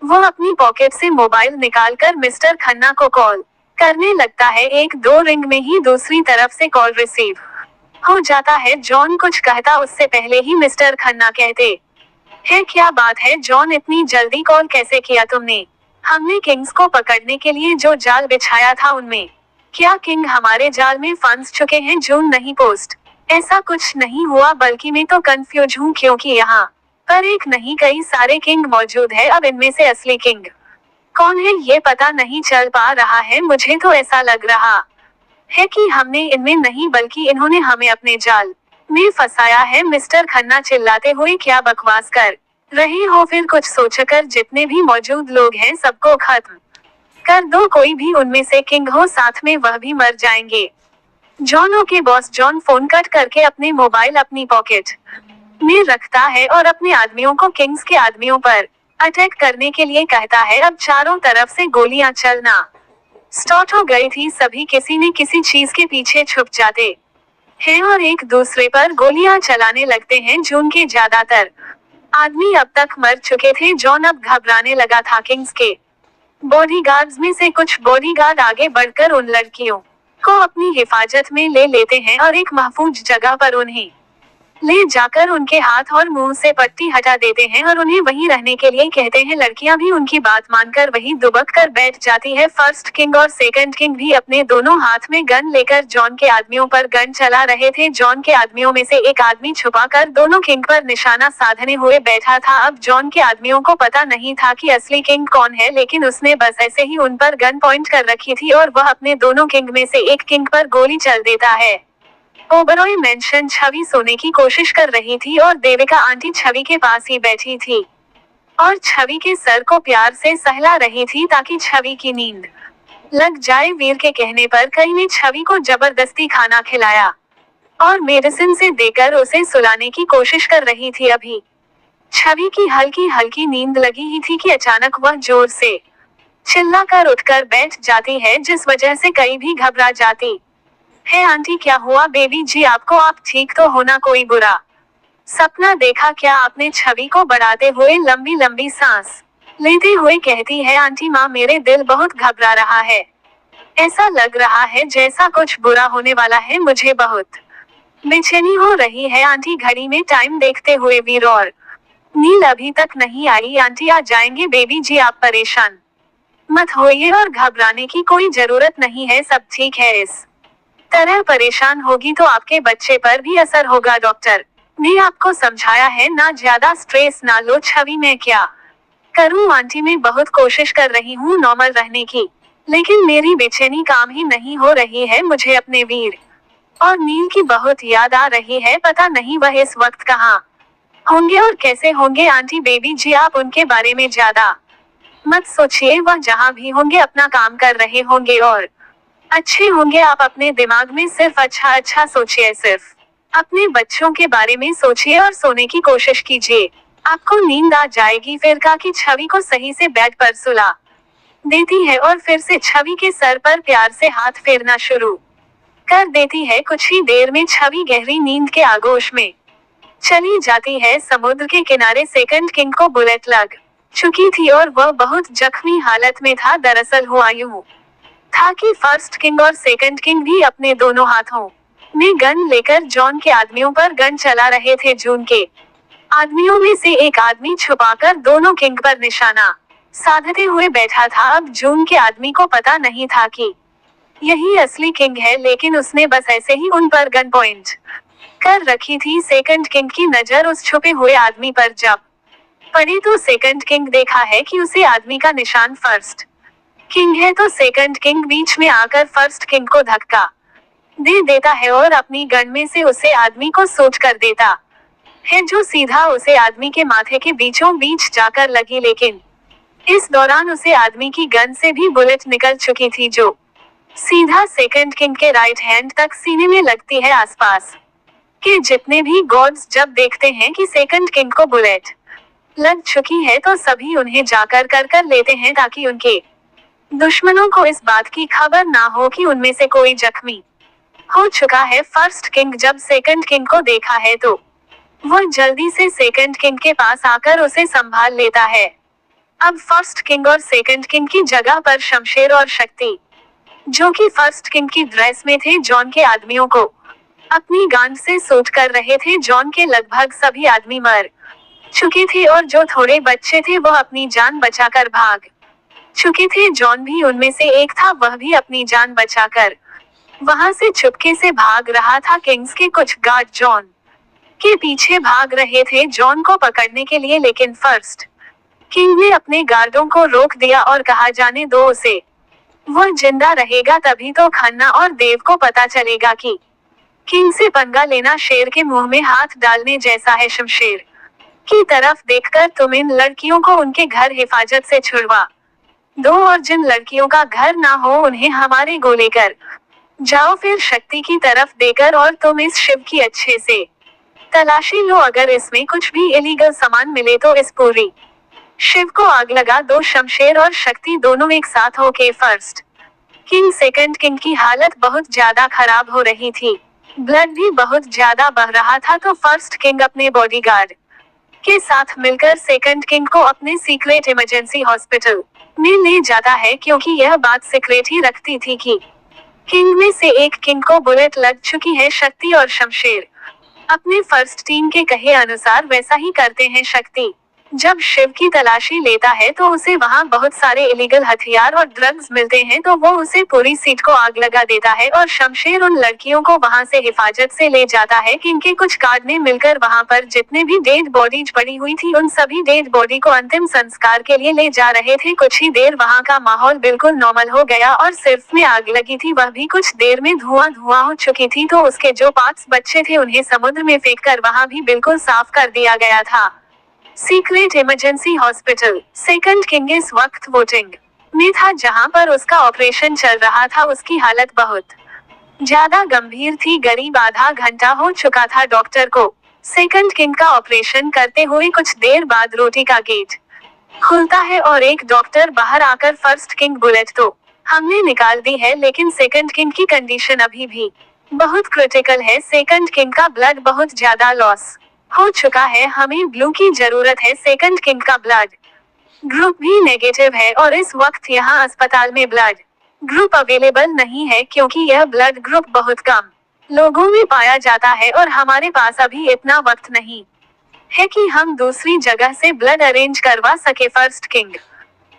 Speaker 1: वह अपनी पॉकेट से मोबाइल निकालकर मिस्टर खन्ना को कॉल करने लगता है। एक दो रिंग में ही दूसरी तरफ से कॉल रिसीव हो जाता है। जॉन कुछ कहता उससे पहले ही मिस्टर खन्ना कहते है, क्या बात है जॉन, इतनी जल्दी कॉल कैसे किया तुमने? हमने किंग्स को पकड़ने के लिए जो जाल बिछाया था उनमें क्या किंग हमारे जाल में फंस चुके हैं? जून नहीं पोस्ट ऐसा कुछ नहीं हुआ, बल्कि मैं तो कंफ्यूज हूँ क्योंकि यहाँ पर एक नहीं कई सारे किंग मौजूद है। अब इनमें से असली किंग कौन है ये पता नहीं चल पा रहा है। मुझे तो ऐसा लग रहा है कि हमने इनमें नहीं बल्कि इन्होंने हमें अपने जाल में फंसाया है। मिस्टर खन्ना चिल्लाते हुए, क्या बकवास कर रहे हो? फिर कुछ सोचकर जितने भी मौजूद लोग हैं सबको खत्म कर दो, कोई भी उनमें से किंग हो साथ में वह भी मर जाएंगे। जॉन के बॉस जॉन फोन कट करके अपने मोबाइल अपनी पॉकेट में रखता है और अपने आदमियों को किंग्स के आदमियों पर अटैक करने के लिए कहता है। अब चारों तरफ से गोलियां चलना स्टार्ट हो गई थी। सभी किसी न किसी चीज के पीछे छुप जाते हैं और एक दूसरे पर गोलियां चलाने लगते हैं। जून के ज्यादातर आदमी अब तक मर चुके थे। जॉन अब घबराने लगा था। किंग्स के बॉडीगार्ड्स में से कुछ बॉडीगार्ड आगे बढ़कर उन लड़कियों को अपनी हिफाजत में ले लेते हैं और एक महफूज जगह पर उन्हें ले जाकर उनके हाथ और मुंह से पट्टी हटा देते हैं और उन्हें वहीं रहने के लिए कहते हैं। लड़कियां भी उनकी बात मानकर वहीं दुबक कर बैठ जाती है। फर्स्ट किंग और सेकंड किंग भी अपने दोनों हाथ में गन लेकर जॉन के आदमियों पर गन चला रहे थे। जॉन के आदमियों में से एक आदमी छुपाकर दोनों किंग पर निशाना साधने हुए बैठा था। अब जॉन के आदमियों को पता नहीं था कि असली किंग कौन है, लेकिन उसने बस ऐसे ही उन पर गन पॉइंट कर रखी थी और वह अपने दोनों किंग में से एक किंग पर गोली चल देता है। ओबरॉय मेंशन छवि सोने की कोशिश कर रही थी और देविका आंटी छवि के पास ही बैठी थी और छवि के सर को प्यार से सहला रही थी ताकि छवि की नींद लग जाए। वीर के कहने पर कई ने छवि को जबरदस्ती खाना खिलाया और मेडिसिन से देकर उसे सुलाने की कोशिश कर रही थी। अभी छवि की हल्की हल्की नींद लगी ही थी कि अचानक वह जोर से चिल्लाकर उठकर बैठ जाती है, जिस वजह से कई भी घबरा जाती है। आंटी क्या हुआ बेबी जी आपको? आप ठीक तो होना? कोई बुरा सपना देखा क्या आपने? छवि को बढ़ाते हुए लंबी लंबी सांस लेते हुए कहती है, आंटी माँ मेरे दिल बहुत घबरा रहा है, ऐसा लग रहा है जैसा कुछ बुरा होने वाला है, मुझे बहुत बेचैनी हो रही है। आंटी घड़ी में टाइम देखते हुए, वीर और नील अभी तक नहीं आई। आंटी आ जाएंगे बेबी जी, आप परेशान मत होइए और घबराने की कोई जरूरत नहीं है, सब ठीक है। इस तरह परेशान होगी तो आपके बच्चे पर भी असर होगा, डॉक्टर ने आपको समझाया है ना, ज्यादा स्ट्रेस ना लो। छवि मैं क्या करूं आंटी, मैं बहुत कोशिश कर रही हूँ नॉर्मल रहने की, लेकिन मेरी बेचैनी काम ही नहीं हो रही है। मुझे अपने वीर और नील की बहुत याद आ रही है, पता नहीं वह इस वक्त कहाँ होंगे और कैसे होंगे। आंटी बेबी जी आप उनके बारे में ज्यादा मत सोचिए, वह जहाँ भी होंगे अपना काम कर रहे होंगे और अच्छे होंगे। आप अपने दिमाग में सिर्फ अच्छा अच्छा सोचिए, सिर्फ अपने बच्चों के बारे में सोचिए और सोने की कोशिश कीजिए। आपको नींद आ जाएगी। फिर काकी छवि को सही से बेड पर सुला देती है और फिर से छवि के सर पर प्यार से हाथ फेरना शुरू कर देती है। कुछ ही देर में छवि गहरी नींद के आगोश में चली जाती है। समुद्र के किनारे सेकंड किंग को बुलेट लग चुकी थी और वह बहुत जख्मी हालत में था। दरअसल हुआ यूं था कि फर्स्ट किंग और सेकंड किंग भी अपने दोनों हाथों में गन लेकर जॉन के आदमियों पर गन चला रहे थे। जून के आदमियों में से एक आदमी छुपाकर दोनों किंग पर निशाना साधते हुए बैठा था। अब जून के आदमी को पता नहीं था कि यही असली किंग है, लेकिन उसने बस ऐसे ही उन पर गन पॉइंट कर रखी थी। सेकंड किंग की नजर उस छुपे हुए आदमी पर जब पड़ी तो सेकंड किंग देखा है कि उसे आदमी का निशान फर्स्ट किंग है, तो सेकंड किंग बीच में आकर फर्स्ट किंग को धक्का दे देता है और अपनी गन में से उसे आदमी को शूट कर देता है, जो सीधा उसे आदमी के माथे के बीचों बीच जाकर लगी। लेकिन इस दौरान उसे आदमी की गन से भी बुलेट निकल चुकी थी, जो सीधा सेकंड किंग के राइट हैंड तक सीने में लगती है। आसपास के जितने भी गॉड्स जब देखते हैं कि सेकंड किंग को बुलेट लग चुकी है, तो सभी उन्हें जाकर कर लेते हैं, ताकि उनके दुश्मनों को इस बात की खबर ना हो कि उनमें से कोई जख्मी हो चुका है। फर्स्ट किंग जब सेकंड किंग को देखा है तो वह जल्दी से सेकंड किंग के पास आकर उसे संभाल लेता है। अब फर्स्ट किंग और सेकंड किंग की जगह पर शमशेर और शक्ति, जो कि फर्स्ट किंग की ड्रेस में थे, जॉन के आदमियों को अपनी गांड से शूट कर रहे थे। जॉन के लगभग सभी आदमी मर चुके थे और जो थोड़े बच्चे थे वह अपनी जान बचाकर भाग चुके थे। जॉन भी उनमें से एक था, वह भी अपनी जान बचाकर वहां से चुपके से भाग रहा था। किंग्स के कुछ गार्ड जॉन के पीछे भाग रहे थे जॉन को पकड़ने के लिए, लेकिन फर्स्ट किंग ने अपने गार्डों को रोक दिया और कहा, जाने दो उसे, वह जिंदा रहेगा तभी तो खन्ना और देव को पता चलेगा कि किंग से पंगा लेना शेर के मुंह में हाथ डालने जैसा है। शमशेर की तरफ देखकर, तुम इन लड़कियों को उनके घर हिफाजत से छुड़वा दो और जिन लड़कियों का घर ना हो उन्हें हमारे गोले कर जाओ। फिर शक्ति की तरफ देकर, और तुम इस शिव की अच्छे से तलाशी लो, अगर इसमें कुछ भी इलीगल सामान मिले तो इस पूरी शिव को आग लगा दो। शमशेर और शक्ति दोनों एक साथ होके फर्स्ट किंग सेकंड किंग की हालत बहुत ज्यादा खराब हो रही थी, ब्लड भी बहुत ज्यादा बह रहा था। तो फर्स्ट किंग अपने बॉडीगार्ड के साथ मिलकर सेकंड किंग को अपने सीक्रेट इमरजेंसी हॉस्पिटल में ले जाता है, क्योंकि यह बात सीक्रेट ही रखती थी कि किंग में से एक किंग को बुलेट लग चुकी है। शक्ति और शमशेर अपने फर्स्ट टीम के कहे अनुसार वैसा ही करते हैं। शक्ति जब शिव की तलाशी लेता है तो उसे वहां बहुत सारे इलीगल हथियार और ड्रग्स मिलते हैं, तो वो उसे पूरी सीट को आग लगा देता है और शमशेर उन लड़कियों को वहां से हिफाजत से ले जाता है। किंग के कुछ गार्ड ने मिलकर वहां पर जितने भी डेड बॉडीज पड़ी हुई थी उन सभी डेड बॉडी को अंतिम संस्कार के लिए ले जा रहे थे। कुछ ही देर वहां का माहौल बिल्कुल नॉर्मल हो गया और सिर्फ में आग लगी थी, वह भी कुछ देर में धुआं धुआं हो चुकी थी। तो उसके जो 5 बच्चे थे उन्हें समुद्र में फेंक कर वहां भी बिल्कुल साफ कर दिया गया था। Secret emergency hospital. Second king इस वक्त वोटिंग में था, जहां पर उसका ऑपरेशन चल रहा था। उसकी हालत बहुत ज्यादा गंभीर थी। करीब आधा घंटा हो चुका था डॉक्टर को सेकंड किंग का ऑपरेशन करते हुए। कुछ देर बाद रोटी का गेट खुलता है और एक डॉक्टर बाहर आकर, फर्स्ट किंग बुलेट तो हमने निकाल दी है, लेकिन सेकंड किंग की कंडीशन अभी भी बहुत क्रिटिकल है। सेकंड किंग का ब्लड बहुत ज्यादा लॉस हो चुका है, हमें ब्लू की जरूरत है। सेकंड किंग का ब्लड ग्रुप भी नेगेटिव है और इस वक्त यहाँ अस्पताल में ब्लड ग्रुप अवेलेबल नहीं है, क्योंकि यह ब्लड ग्रुप बहुत कम लोगों में पाया जाता है और हमारे पास अभी इतना वक्त नहीं है कि हम दूसरी जगह से ब्लड अरेंज करवा सके। फर्स्ट किंग,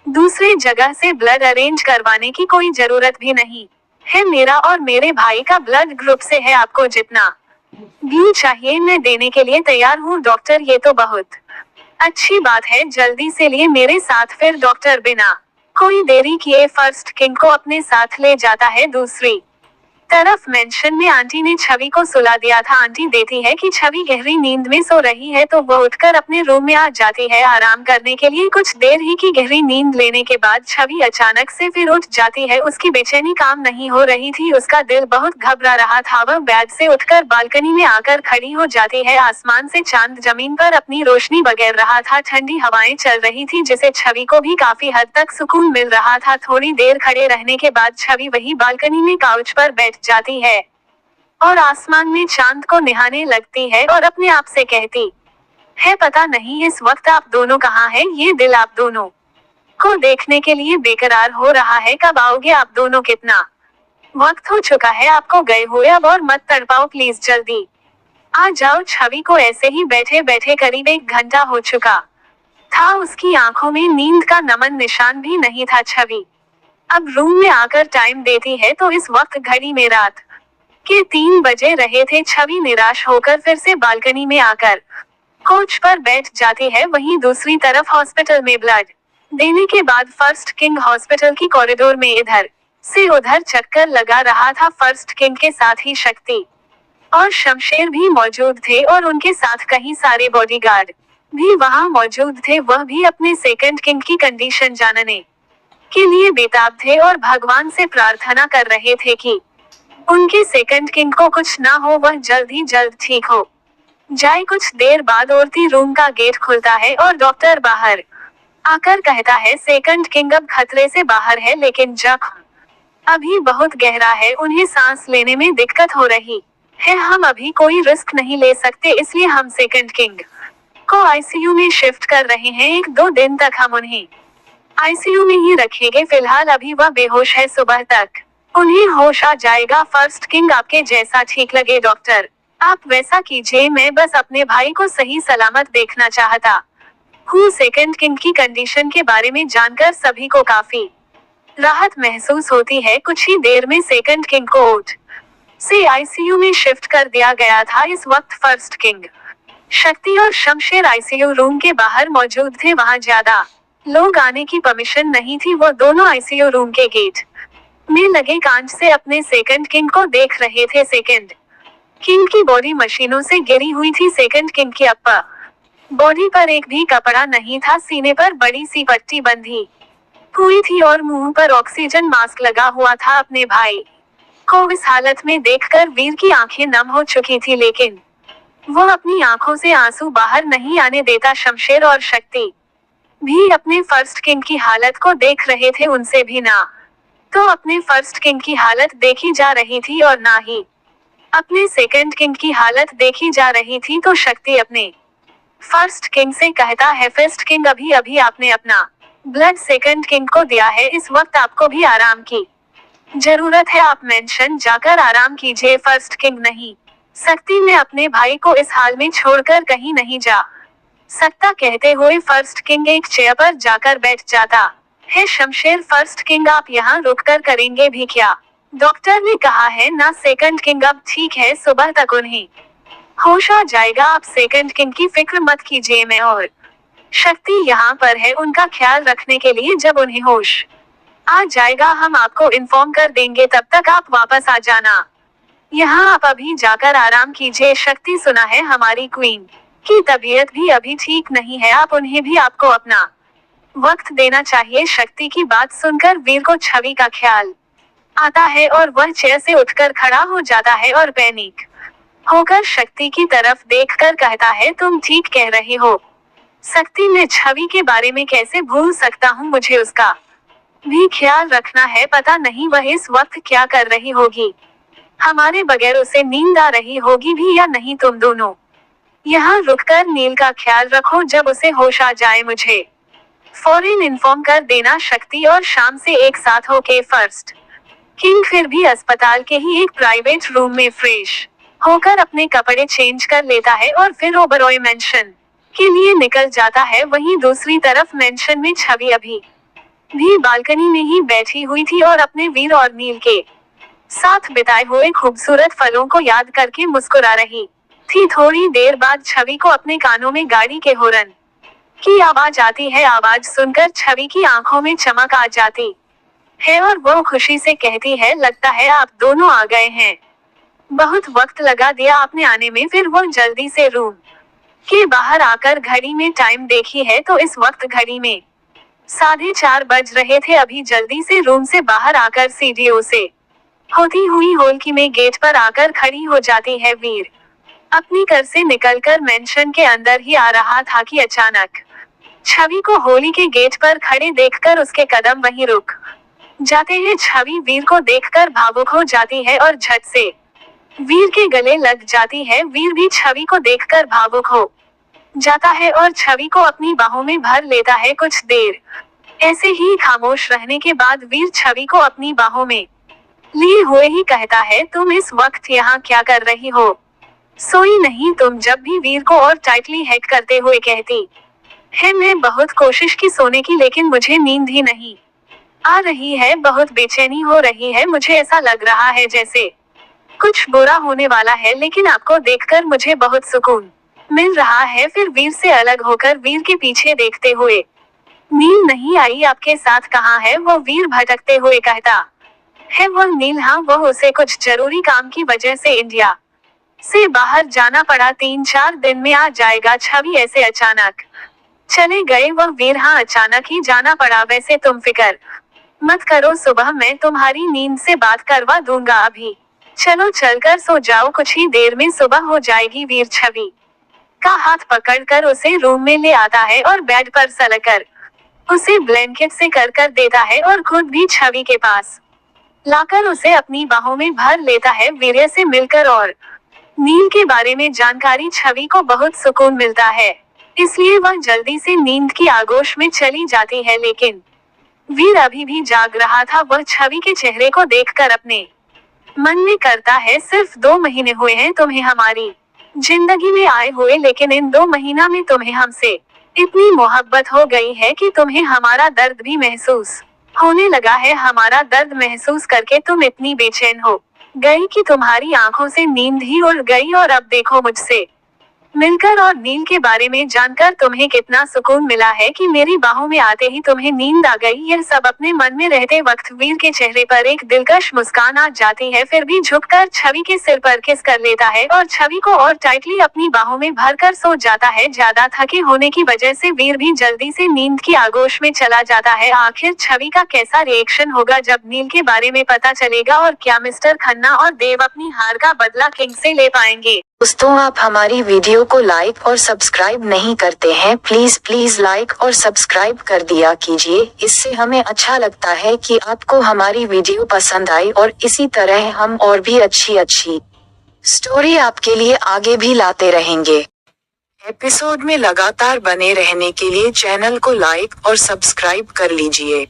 Speaker 1: दूसरी जगह से ब्लड अरेंज करवाने की कोई जरूरत भी नहीं है। मेरा और मेरे भाई का ब्लड ग्रुप से है, आपको जितना ब्लू चाहिए मैं देने के लिए तैयार हूँ। डॉक्टर, ये तो बहुत अच्छी बात है, जल्दी से लिए मेरे साथ। फिर डॉक्टर बिना कोई देरी किए फर्स्ट किंग को अपने साथ ले जाता है दूसरी तरफ मेंशन में आंटी ने छवि को सुला दिया था। आंटी देती है कि छवि गहरी नींद में सो रही है तो वो उठकर अपने रूम में आ जाती है आराम करने के लिए। कुछ देर ही की गहरी नींद लेने के बाद छवि अचानक से फिर उठ जाती है। उसकी बेचैनी काम नहीं हो रही थी, उसका दिल बहुत घबरा रहा था। वह बेड से उठकर बालकनी में आकर खड़ी हो जाती है। आसमान से चांद जमीन पर अपनी रोशनी बखेर रहा था, ठंडी हवाएं चल रही थी जिसे छवि को भी काफी हद तक सुकून मिल रहा था। थोड़ी देर खड़े रहने के बाद छवि वही बालकनी में काउच पर बैठ जाती है और आसमान में चांद को निहारने लगती है और अपने आप से कहती है, पता नहीं इस वक्त आप दोनों कहाँ हैं, ये दिल आप दोनों को देखने के लिए बेकरार हो रहा है। कब आओगे आप दोनों, कितना वक्त हो चुका है आपको गए हुए, अब और मत तड़पाओ प्लीज, जल्दी आ जाओ। छवि को ऐसे ही बैठे बैठे करीब 1 घंटा हो चुका था, उसकी आंखों में नींद का नमन निशान भी नहीं था। छवि अब रूम में आकर टाइम देती है तो इस वक्त घड़ी में रात के 3 बजे रहे थे। छवि निराश होकर फिर से बालकनी में आकर कोच पर बैठ जाती है। वहीं दूसरी तरफ हॉस्पिटल में ब्लड देने के बाद फर्स्ट किंग हॉस्पिटल की कॉरिडोर में इधर से उधर चक्कर लगा रहा था। फर्स्ट किंग के साथ ही शक्ति और शमशेर भी मौजूद थे और उनके साथ कई सारे बॉडीगार्ड भी वहां मौजूद थे। वह भी अपने सेकंड किंग की कंडीशन जानने के लिए बेताब थे और भगवान से प्रार्थना कर रहे थे कि उनके सेकंड किंग को कुछ ना हो, वह जल्द ही जल्द ठीक हो जाए। कुछ देर बाद औरती रूम का गेट खुलता है और डॉक्टर बाहर आकर कहता है, सेकंड किंग अब खतरे से बाहर है लेकिन जख्म अभी बहुत गहरा है, उन्हें सांस लेने में दिक्कत हो रही है। हम अभी कोई रिस्क नहीं ले सकते, इसलिए हम सेकंड किंग को आईसीयू में शिफ्ट कर रहे हैं। 1-2 दिन तक हम उन्हें आईसीयू में ही रखेंगे। फिलहाल अभी वह बेहोश है, सुबह तक उन्हें होश आ जाएगा। फर्स्ट किंग आपके जैसा ठीक लगे डॉक्टर, आप वैसा कीजिए, मैं बस अपने भाई को सही सलामत देखना चाहता हूँ। सेकंड किंग की कंडीशन के बारे में जानकर सभी को काफी राहत महसूस होती है। कुछ ही देर में सेकंड किंग को ओट से आईसीयू में शिफ्ट कर दिया गया था। इस वक्त फर्स्ट किंग, शक्ति और शमशेर आईसीयू रूम के बाहर मौजूद थे। वहां ज्यादा लोग आने की परमिशन नहीं थी। वो दोनों आईसीयू रूम के गेट में लगे कांच से अपने सेकंड किंग को देख रहे थे। सेकंड किंग की बॉडी मशीनों से गिरी हुई थी। सेकंड किंग की अप्पर बॉडी पर एक भी कपड़ा नहीं था, सीने पर बड़ी सी पट्टी बंधी हुई थी और मुंह पर ऑक्सीजन मास्क लगा हुआ था। अपने भाई को इस हालत में देखकर वीर की आंखें नम हो चुकी थी, लेकिन वो अपनी आंखों से आंसू बाहर नहीं आने देता। शमशेर और शक्ति भी अपने फर्स्ट किंग की हालत को देख रहे थे, उनसे भी ना तो अपने फर्स्ट किंग की हालत देखी जा रही थी और ना ही अपने सेकंड किंग की हालत देखी जा रही थी। तो शक्ति अपने फर्स्ट किंग से कहता है, फर्स्ट किंग अभी अभी आपने अपना ब्लड सेकंड किंग को दिया है, इस वक्त आपको भी आराम की जरूरत है, आप मेंशन जाकर आराम कीजिए। फर्स्ट किंग नहीं सकती, मैं अपने भाई को इस हाल में छोड़कर कहीं नहीं जा सकता, कहते हुए फर्स्ट किंग एक चेयर पर जाकर बैठ जाता है। शमशेर, फर्स्ट किंग आप यहाँ रुककर करेंगे भी क्या? डॉक्टर ने कहा है ना सेकंड किंग अब ठीक है, सुबह तक उन्हें होश आ जाएगा, आप सेकंड किंग की फिक्र मत कीजिए, मैं और शक्ति यहाँ पर है उनका ख्याल रखने के लिए। जब उन्हें होश आ जाएगा हम आपको इन्फॉर्म कर देंगे, तब तक आप वापस आ जाना। यहाँ आप अभी जाकर आराम कीजिए। शक्ति, सुना है हमारी क्वीन की तबीयत भी अभी ठीक नहीं है, आप उन्हें भी आपको अपना वक्त देना चाहिए। शक्ति की बात सुनकर वीर को छवि का ख्याल आता है और वह चेयर से उठकर खड़ा हो जाता है और पैनिक होकर शक्ति की तरफ देखकर कहता है, तुम ठीक कह रही हो शक्ति, मैं छवि के बारे में कैसे भूल सकता हूँ, मुझे उसका भी ख्याल रखना है। पता नहीं वह इस वक्त क्या कर रही होगी, हमारे बगैर उसे नींद आ रही होगी भी या नहीं। तुम दोनों यहाँ रुककर नील का ख्याल रखो, जब उसे होश आ जाए मुझे फौरन इन्फॉर्म कर देना। शक्ति और शाम से एक साथ होके फर्स्ट किंग फिर भी अस्पताल के ही एक प्राइवेट रूम में फ्रेश होकर अपने कपड़े चेंज कर लेता है और फिर ओबरॉय मेंशन के लिए निकल जाता है। वहीं दूसरी तरफ मेंशन में छवि अभी भी बालकनी में ही बैठी हुई थी और अपने वीर और नील के साथ बिताए हुए खूबसूरत पलों को याद करके मुस्कुरा रही थी। थोड़ी देर बाद छवि को अपने कानों में गाड़ी के हॉर्न की आवाज आती है। आवाज सुनकर छवि की आंखों में चमक आ जाती है और वो खुशी से कहती है, लगता है आप दोनों आ गए हैं। बहुत वक्त लगा दिया आपने आने में। फिर वो जल्दी से रूम के बाहर आकर घड़ी में टाइम देखी है तो इस वक्त घड़ी में 4:30 बज रहे थे। अभी जल्दी से रूम से बाहर आकर सीढ़ियों से होती हुई होलकी में गेट पर आकर खड़ी हो जाती है। वीर अपनी घर से निकलकर मेंशन के अंदर ही आ रहा था कि अचानक छवि को होली के गेट पर खड़े देखकर उसके कदम वहीं रुक जाते हैं। छवि वीर को देखकर भावुक हो जाती है और झट से वीर के गले लग जाती है। वीर भी छवि को देखकर भावुक हो जाता है और छवि को अपनी बाहों में भर लेता है। कुछ देर ऐसे ही खामोश रहने के बाद वीर छवि को अपनी बाहों में लिए हुए ही कहता है, तुम इस वक्त यहाँ क्या कर रही हो? सोई नहीं तुम? जब भी वीर को और टाइटली हैक करते हुए कहती है, मैं बहुत कोशिश की सोने की लेकिन मुझे नींद ही नहीं आ रही है। बहुत बेचैनी हो रही है। मुझे ऐसा लग रहा है जैसे कुछ बुरा होने वाला है, लेकिन आपको देखकर मुझे बहुत सुकून मिल रहा है। फिर वीर से अलग होकर वीर के पीछे देखते हुए, नील नहीं आई आपके साथ? कहाँ है वो? वीर भटकते हुए कहता है, वो नील? हाँ, वो उसे कुछ जरूरी काम की वजह से इंडिया से बाहर जाना पड़ा। 3-4 दिन में आ जाएगा। छवि ऐसे अचानक चले गए वो? वीर हाँ, अचानक ही जाना पड़ा। वैसे तुम फिक्र मत करो, सुबह मैं तुम्हारी नींद से बात करवा दूंगा। अभी चलो चलकर सो जाओ, कुछ ही देर में सुबह हो जाएगी। वीर छवि का हाथ पकड़कर उसे रूम में ले आता है और बेड पर सलकर उसे ब्लैंकेट से कर देता है और खुद भी छवि के पास लाकर उसे अपनी बाहों में भर लेता है। वीर्य से मिलकर और नील के बारे में जानकारी छवि को बहुत सुकून मिलता है, इसलिए वह जल्दी से नींद की आगोश में चली जाती है। लेकिन वीर अभी भी जाग रहा था। वह छवि के चेहरे को देखकर अपने मन में करता है, सिर्फ 2 महीने हुए हैं तुम्हें हमारी जिंदगी में आए हुए, लेकिन इन 2 महीना में तुम्हें हमसे इतनी मोहब्बत हो गई है कि तुम्हें हमारा दर्द भी महसूस होने लगा है। हमारा दर्द महसूस करके तुम इतनी बेचैन हो गई कि तुम्हारी आंखों से नींद ही उड़ गई। और अब देखो, मुझसे मिलकर और नील के बारे में जानकर तुम्हें कितना सुकून मिला है कि मेरी बाहों में आते ही तुम्हें नींद आ गई। यह सब अपने मन में रहते वक्त वीर के चेहरे पर एक दिलकश मुस्कान आ जाती है। फिर भी झुककर छवि के सिर पर किस कर लेता है और छवि को और टाइटली अपनी बाहों में भरकर सो जाता है। ज्यादा थके होने की वजह से वीर भी जल्दी से नींद की आगोश में चला जाता है। आखिर छवि का कैसा रिएक्शन होगा जब नील के बारे में पता चलेगा, और क्या मिस्टर खन्ना और देव अपनी हार का बदला किंग से ले पाएंगे?
Speaker 2: दोस्तों, आप हमारी वीडियो को लाइक और सब्सक्राइब नहीं करते हैं, प्लीज लाइक और सब्सक्राइब कर दिया कीजिए। इससे हमें अच्छा लगता है कि आपको हमारी वीडियो पसंद आई, और इसी तरह हम और भी अच्छी स्टोरी आपके लिए आगे भी लाते रहेंगे। एपिसोड में लगातार बने रहने के लिए चैनल को लाइक और सब्सक्राइब कर लीजिए।